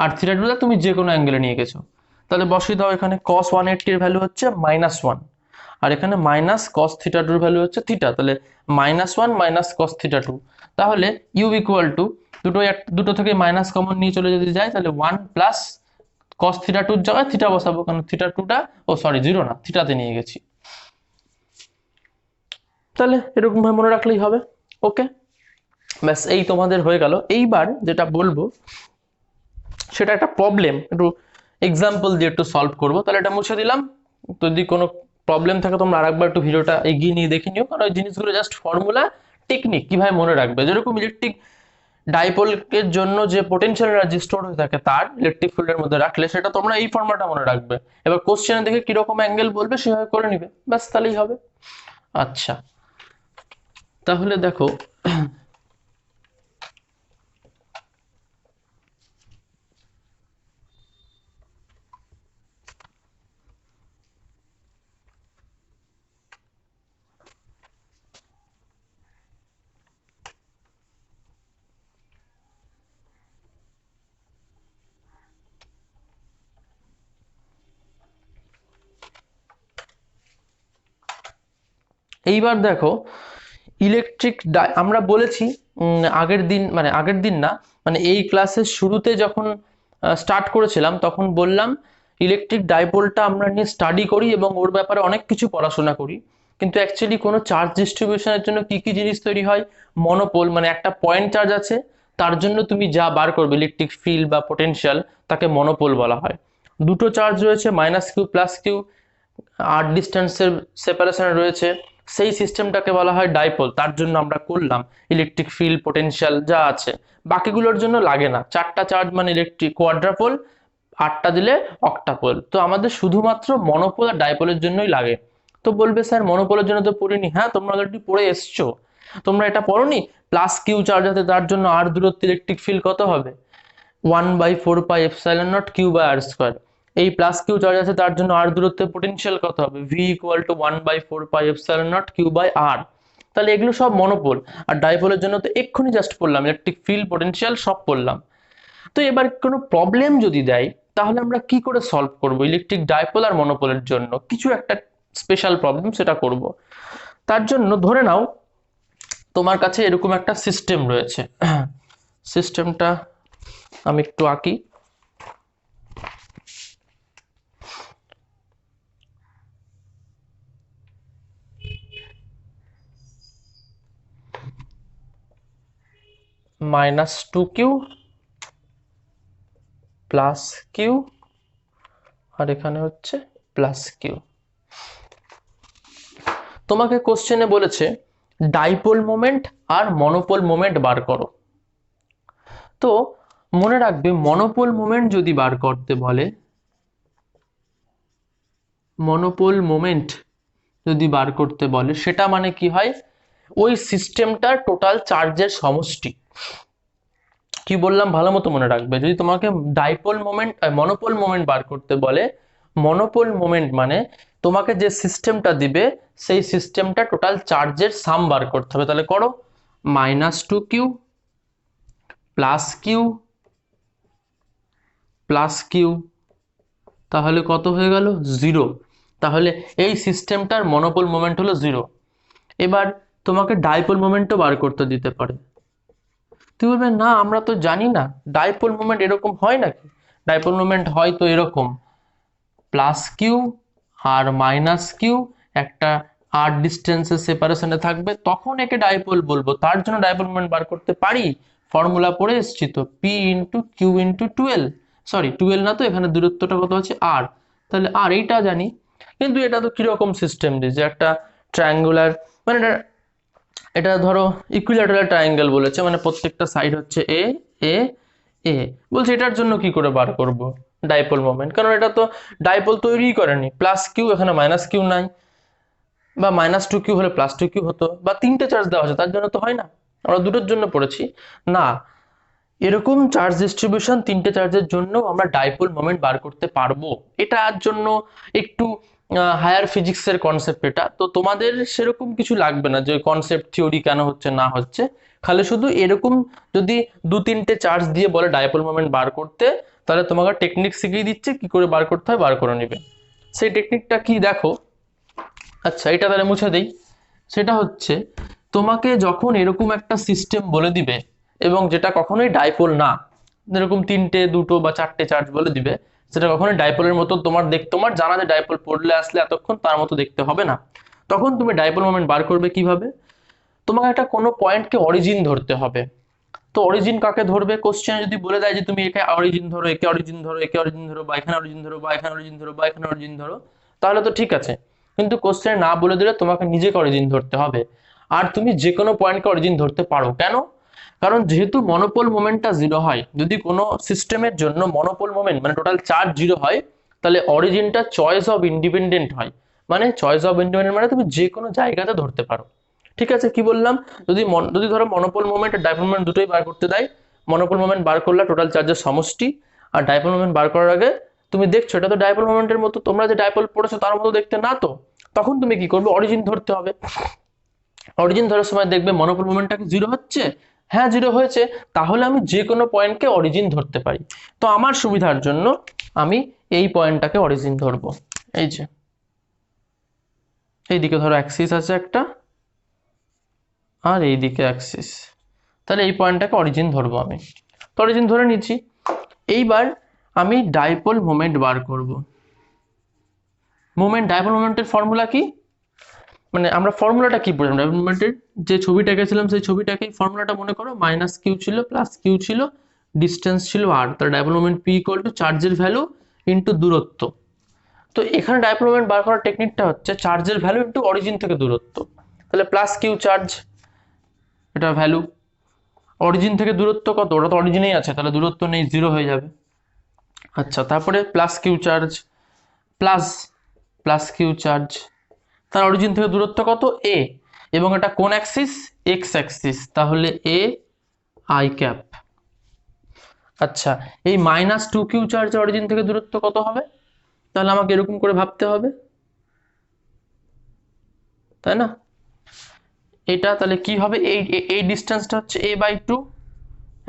আর θ2টা তুমি যে কোনো অ্যাঙ্গেলে নিয়ে গেছো, তাহলে বসিয়ে দাও, এখানে cos 180 এর ভ্যালু হচ্ছে -1, আর এখানে মাইনাস cos থিটা টুর ভ্যালু হচ্ছে থিটা, তাহলে -1 মাইনাস cos থিটা টু। তাহলে ইউ ইকুয়াল টু দুটো থেকে মাইনাস কমন নিয়ে চলে যদি যায়, তাহলে 1 প্লাস cos থিটা টুর জায়গায় থিটা বসাবো, কারণ থিটা টুটা জিরো না, থিটাতে নিয়ে গেছি। তাহলে এরকম ভাবে মনে রাখলেই হবে। ওকে, ব্যাস এই তোমাদের হয়ে গেল। এইবার যেটা বলবো সেটা একটা প্রবলেম, একটু এক্সাম্পল দিয়ে একটু সলভ করবো। তাহলে এটা মুছে দিলাম। যদি কোনো প্রবলেম থাকে তোমরা আরেকবার একটু ভিডিওটা এগিয়ে নিয়ে দেখে নিও, কারণ ওই জিনিসগুলো জাস্ট ফর্মুলা, টেকনিক কিভাবে মনে রাখবে। যেরকম ইলেকট্রিক ডাইপোলের জন্য যে পোটেনশিয়াল এনার্জি স্টোর হয়ে থাকে তার ইলেকট্রিক ফিল্ডের মধ্যে রাখলে, সেটা তোমরা এই ফর্মুলাটা মনে রাখবে। এবার কোশ্চেনে দেখে কিরকম অ্যাঙ্গেল বলবে সেভাবে করে নিবে, ব্যাস তাহলেই হবে। আচ্ছা, তাহলে দেখো এইবার দেখো ইলেকট্রিক আমরা বলেছি আগের দিন না, মানে এই ক্লাসের শুরুতে যখন স্টার্ট করেছিলাম তখন বললাম ইলেকট্রিক ডাইপোলটা আমরা নিয়ে স্টাডি করি এবং ওর ব্যাপারে অনেক কিছু পড়াশোনা করি, কিন্তু অ্যাকচুয়ালি কোনো চার্জ ডিস্ট্রিবিউশনের জন্য কি কি জিনিস তৈরি হয়, মনোপোল, মানে একটা পয়েন্ট চার্জ আছে তার জন্য তুমি যা বার করবে ইলেকট্রিক ফিল্ড বা পোটেনশিয়াল, তাকে মনোপোল বলা হয়। দুটো চার্জ রয়েছে -q +q, আর ডিস্টেন্সের সেপারেশনে রয়েছে, সেই সিস্টেমটাকে বলা হয় ডাইপোল, তার জন্য আমরা করলাম ইলেকট্রিক ফিল্ড পোটেনশিয়াল যা আছে। বাকিগুলোর জন্য লাগে না, চারটা চার্জ মানে ইলেকট্রিক কোয়াড্রাপোল, আটটা দিলে অক্টাপোল। তো আমাদের শুধুমাত্র মনোপোল আর ডাইপোলের জন্যই লাগে। তো বলবে স্যার মনোপোলের জন্য তো পড়িনি। হ্যাঁ, তোমরা অলরেডি পড়ে এসছো। তোমরা এটা পড়োনি +q চার্জ আছে তার জন্য r দূরত্ব ইলেকট্রিক ফিল্ড কত হবে, 1/4πε0q/r²। এই +q চার্জ আছে তার জন্য r দূরত্বে পোটেনশিয়াল কত হবে, v = 1/4πε0q/r। তাহলে এগুলো সব মনোপোল। আর ডাইপোলের জন্য তো এক্ষুনি জাস্ট পড়লাম, ইলেকট্রিক ফিল্ড পোটেনশিয়াল সব পড়লাম। তো এবার কোনো প্রবলেম যদি দেয় তাহলে আমরা কি করে সলভ করব ইলেকট্রিক ডাইপোল আর মনোপোলের জন্য কিছু একটা স্পেশাল প্রবলেম, সেটা করব। তার জন্য ধরে নাও তোমার কাছে এরকম একটা সিস্টেম রয়েছে। সিস্টেমটা আমি একটু আঁকি। -2q +q আর এখানে হচ্ছে +q। তোমাকে কোশ্চেনে বলেছে ডাইপোল মোমেন্ট আর মনোপোল মোমেন্ট বার করো। তো মনে রাখবে মনোপোল মোমেন্ট যদি বার করতে বলে, মনোপোল মোমেন্ট যদি বার করতে বলে সেটা মানে কি হয়, ওই সিস্টেমটার টোটাল চার্জের সমষ্টি। কি বললাম ভালো মতো মনে রাখবে। যদি তোমাকে ডাইপোল মোমেন্ট মনোপোল মোমেন্ট বার করতে বলে, মনোপোল মোমেন্ট মানে তোমাকে যে সিস্টেমটা দিবে সেই সিস্টেমটা টোটাল চার্জের সাম বার করতে হবে। তাহলে করো, -2q +q +q, তাহলে কত হয়ে গেল, 0। তাহলে এই সিস্টেমটার মনোপোল মোমেন্ট হলো 0। এবার তোমাকে ডাইপোল মোমেন্টও বার করতে দিতে পারে। তুই বলবে না আমরা তো জানি না ডাইপোল মোমেন্ট এরকম হয় নাকি। ডাইপোল মোমেন্ট হয় তো এরকম, +q আর -q একটা r ডিস্টেন্সের সেপারেশনে থাকবে, তখন একে ডাইপোল বলবো। তার জন্য ডাইপোল মোমেন্ট বার করতে পারি, ফর্মুলা পড়ে এসেছি তো, p × q × 12, সরি 12 না তো, এখানে দূরত্বটা কত আছে r, তাহলে আর এইটা জানি। কিন্তু এটা তো কিরকম সিস্টেম দিয়েছে, একটা ট্রায়াঙ্গুলার, মানে এটা ধরো ইকুইল্যাটারাল ট্রায়াঙ্গেল বলেছে, মানে প্রত্যেকটা সাইড হচ্ছে এ এ এ, বলছে এটার জন্য কি করে বার করব ডাইপোল মোমেন্ট, কারণ এটা তো ডাইপোল তৈরিই করেনি। +q এখানে -q নাই, বা -2q হলে +2q হতো, বা তিনটে চার্জ দেওয়া আছে তার জন্য তো হয় না। আমরা দুটোর জন্য পড়েছি না, এরকম চার্জ ডিস্ট্রিবিউশন তিনটে চার্জের জন্য আমরা ডাইপোল মোমেন্ট বার করতে পারবো। এটার জন্য একটু হায়ার ফিজিক্সের কনসেপ্ট এটা, তো তোমাদের সেরকম কিছু লাগবে না যে কনসেপ্ট থিওরি কেন হচ্ছে না হচ্ছে, খালি শুধু এরকম যদি দু তিনটে চার্জ দিয়ে বলে ডাইপোল মোমেন্ট বার করতে, তাহলে তোমাকে টেকনিক শিখিয়ে দিচ্ছে কি করে বার করতে হয়, বার করে নিবে। সেই টেকনিকটা কি দেখো। আচ্ছা এটা তাহলে মুছে দেই। সেটা হচ্ছে তোমাকে যখন এরকম একটা সিস্টেম বলে দিবে এবং যেটা কখনোই ডাইপোল না, যেরকম 3টে 2টো বা 4টে চার্জ বলে দিবে, সেটা কখনোই ডাইপোলের মতো তোমার জানা যে ডাইপোল পড়লে আসলে এতক্ষণ তার মতো দেখতে হবে না। তখন তুমি ডাইপোল মোমেন্ট বার করবে কিভাবে? তোমাকে একটা কোনো পয়েন্টকে অরিজিন ধরতে হবে। তো অরিজিন কাকে ধরবে? কোশ্চেনে যদি বলে দেয় যে তুমি একে অরিজিন ধরো, একে অরিজিন ধরো, একে অরিজিন ধরো, বা এখানে অরিজিন ধরো, বা এখানে অরিজিন ধরো, বা এখানে অরিজিন ধরো, তাহলে তো ঠিক আছে। কিন্তু কোশ্চেনে না বলে দিলে তোমাকে নিজেকে অরিজিন ধরতে হবে। আর তুমি যে কোনো পয়েন্টকে অরিজিন ধরতে পারো। কেন? কারণ যেহেতু মনোপোল মোমেন্টটা জিরো হয়, যদি কোনো সিস্টেমের জন্য মনোপোল মোমেন্ট মানে টোটাল চার্জ জিরো হয়, তাহলে অরিজিনটা চয়েস অফ ইন্ডিপেন্ডেন্ট হয়। মানে চয়েস অফ ইন্ডিপেন্ডেন্ট মানে তুমি যে কোনো জায়গাতে ধরতে পারো। ঠিক আছে, কি বললাম? যদি ধরো মনোপোল মোমেন্ট আর ডাইপোল মোমেন্ট দুটোই বার করতে দেয়, মনোপোল মোমেন্ট বার করলে টোটাল চার্জের সমষ্টি, আর ডাইপোল মোমেন্ট বার করার আগে তুমি দেখছো এটা তো ডাইপোল মোমেন্টের মতো, তোমরা যে ডাইপোল পড়েছো তার মতো দেখতে না তো, তখন তুমি কি করবে? অরিজিন ধরতে হবে। অরিজিন ধরার সময় দেখবে মনোপোল মোমেন্টটা কি জিরো হচ্ছে? হ্যাঁ জিরো হয়েছে। তাহলে আমি যে কোনো পয়েন্টকে অরিজিন ধরতে পারি। তো আমার সুবিধার জন্য আমি এই পয়েন্টটাকে অরিজিন ধরবো। এই যে এইদিকে ধরো অ্যাক্সিস আছে একটা, আর এইদিকে অ্যাক্সিস, তাহলে এই পয়েন্টটাকে অরিজিন ধরবো আমি। তো অরিজিন ধরে নিচ্ছি। এইবার আমি ডাইপোল মোমেন্ট বার করব। ডাইপোল মোমেন্টের ফর্মুলা কি? মানে আমরা ফর্মুলাটা কি পড়লাম ডাইপোল মোমেন্টের? যে ছবিটা এঁকেছিলাম সেই ছবিটাকে ফর্মুলাটা মনে করো, মাইনাস কিউ ছিল, প্লাস কিউ ছিল, ডিস্টেন্স ছিল আর, তাহলে dipole moment P equal two চার্জের ভ্যালু ইন্টু দূরত্ব। তো এখানে ডাইপোল মোমেন্ট বার করার টেকনিকটা হচ্ছে চার্জের ভ্যালু ইন্টু অরিজিন থেকে দূরত্ব। তাহলে প্লাস কিউ চার্জ, এটা ভ্যালু, অরিজিন থেকে দূরত্ব কত? ওটা তো অরিজিনেই আছে, তাহলে দূরত্ব নেই, জিরো হয়ে যাবে। আচ্ছা তারপরে plus q charge, plus plus q charge, তার অরিজিন থেকে দূরত্ব কত? এ, এবং এটা কোন অ্যাক্সিস? এক্স অ্যাক্সিস, তাহলে এ আই ক্যাপ। আচ্ছা এই মাইনাস টু কিউ চার্জের অরিজিন থেকে দূরত্ব কত হবে? তাহলে আমাকে এরকম করে ভাবতে হবে, তাই না? এটা তাহলে কি হবে? এই ডিস্টেন্সটা হচ্ছে এ বাই টু,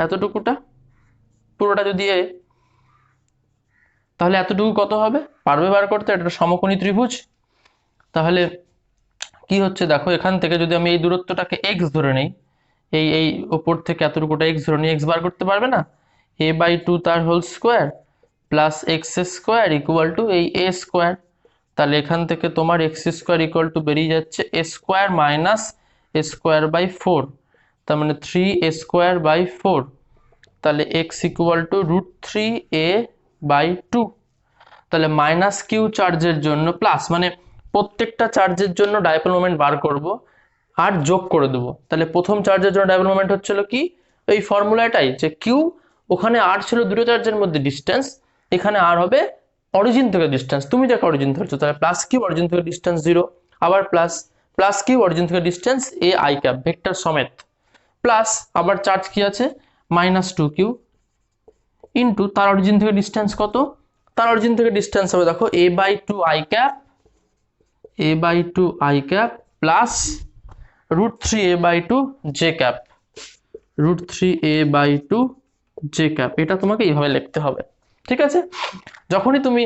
এতটুকুটা পুরোটা যদি এ, তাহলে এতটুকু কত হবে? পারবে বার করতে? এটা সমকোণী ত্রিভুজ। তাহলে কি হচ্ছে দেখো, এখান থেকে যদি আমি এই দূরত্বটাকে এক্স ধরে নিই, এই ওপর থেকে এতটুকুটা এক্স ধরে নিই, এক্স বার করতে পারবে না? এ বাই টু তার whole square plus x square equal to এই এ স্কোয়ার। তাহলে এখান থেকে তোমার এক্স স্কোয়ার ইকুয়াল টু বেরিয়ে যাচ্ছে a square minus a square by four, তার মানে three a square by four. তাহলে x equal to root three a by two. তাহলে মাইনাস কিউ চার্জের জন্য প্লাস, মানে প্রত্যেকটা চার্জের জন্য ডাইপোল মোমেন্ট বার করব আর যোগ করে দেবো। তাহলে প্রথম চার্জের জন্য ডাইপোল মোমেন্ট হচ্ছিল কি? এই ফর্মুলাটাই, যে কিউ, ওখানে আর ছিল দুটো চার্জের মধ্যে ডিস্টেন্স, এখানে আর হবে অরিজিন থেকে ডিস্টেন্স, তুমি যাকে অরিজিন ধরছো। তাহলে প্লাস কিউ অরিজিন থেকে ডিস্টেন্স জিরো, আবার প্লাস প্লাস কিউ অরিজিন থেকে distance a i cap vector সমেত, প্লাস আবার চার্জ কি আছে? মাইনাস টু কিউ ইন্টু তার অরিজিন থেকে ডিস্টেন্স কত? তার অরিজিন থেকে ডিস্টেন্স হবে দেখো a by two i cap, a by two i cap plus root three a by two j cap, root three a by two j cap. এটা তোমাকে এইভাবে লিখতে হবে। ঠিক আছে, যখনই তুমি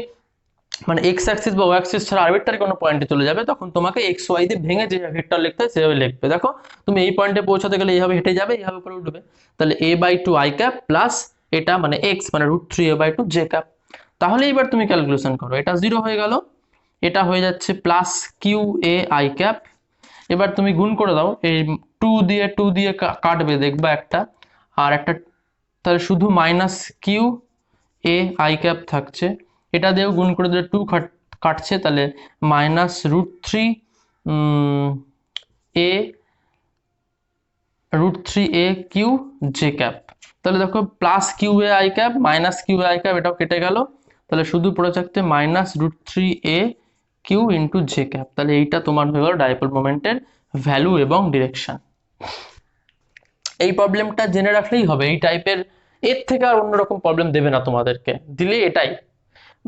মানে এক্স অ্যাক্সিস বা ওয়াই অ্যাক্সিস ছাড়া আরবিট্রারি কোনো পয়েন্টে চলে যাবে, তখন তোমাকে এক্স ওয়াই দিয়ে ভেঙে যে ভেক্টর লিখতে হয় সেভাবে লিখবে। দেখো তুমি এই পয়েন্টে পৌঁছাতে গেলে এইভাবে হেঁটে যাবে, এইভাবে করে উঠবে। তাহলে a by two i cap plus এটা মানে এক্স মানে root three a by two j cap. তাহলে এবার তুমি ক্যালকুলেশন করো, এটা জিরো হয়ে গেল, এটা হয়ে যাচ্ছে plus q a i cap. এবার তুমি গুণ করে দাও, এই টু দিয়ে কাটবে দেখবা একটা, আর একটা, তাহলে শুধু minus q a i cap থাকছে। এটা দিয়েও গুণ করে দিলে টু কাটছে, তাহলে minus root three a root three a q j cap. তাহলে দেখো plus q a i cap minus q a i cap, এটাও কেটে গেল, তাহলে শুধু পড়ে থাকতে minus root three a q into j cap. তাহলে এইটা তোমার হয়ে গেল ডাইপোল মোমেন্টের ভ্যালু এবং ডিরেকশন। এই প্রবলেমটা জেনে রাখলেই হবে, এই টাইপের, এর থেকে আর অন্যরকম প্রবলেম দেবে না তোমাদেরকে, দিলে এটাই,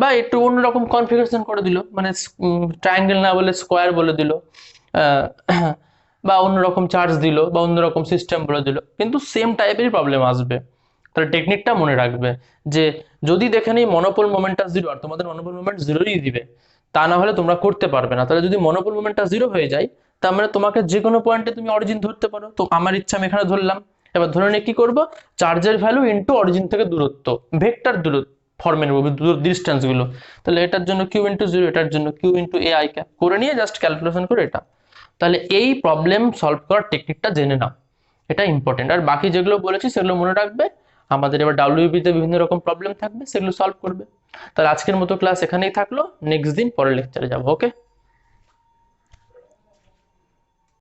বা একটু অন্যরকম কনফিগারেশন করে দিল, মানে ট্রায়াঙ্গেল না বলে স্কোয়ার বলে দিল, বা অন্যরকম চার্জ দিল, বা অন্যরকম সিস্টেম বলে দিল, কিন্তু সেম টাইপেরই প্রবলেম আসবে। তাহলে টেকনিকটা মনে রাখবে যে যদি দেখে নিই মনোপোল মোমেন্টটা জিরো, আর তোমাদের মনোপোল মোমেন্ট জিরোই দিবে, তা না হলে তোমরা করতে পারবে না। তাহলে যদি মনোপোল মোমেন্টটা জিরো হয়ে যায়, তার মানে তোমাকে যে কোনো পয়েন্টে তুমি অরিজিন ধরতে পারো। তো আমার ইচ্ছা আমি এখানে ধরলাম। এবার ধরে নিয়ে কি করবো, চার্জের ভ্যালু ইন্টু অরিজিন থেকে দূরত্ব, ভেক্টর দূরত্ব ফর্মে নেবো ডিস্টেন্স গুলো। তাহলে এটার জন্য কিউ ইন্টু জিরো, এটার জন্য q into a i cap করে নিয়ে জাস্ট ক্যালকুলেশন করে এটা। তাহলে এই প্রবলেম সলভ করার টেকনিকটা জেনে নাও, এটা ইম্পর্টেন্ট। আর বাকি যেগুলো বলেছি সেগুলো মনে রাখবে। আমাদের এবার ডাব্লিউবি তে বিভিন্ন রকম প্রবলেম থাকবে, সেগুলো সলভ করবে। তাহলে আজকের মতো ক্লাস এখানেই থাকলো, নেক্সট দিন পরের লেকচারে যাবো। ওকে।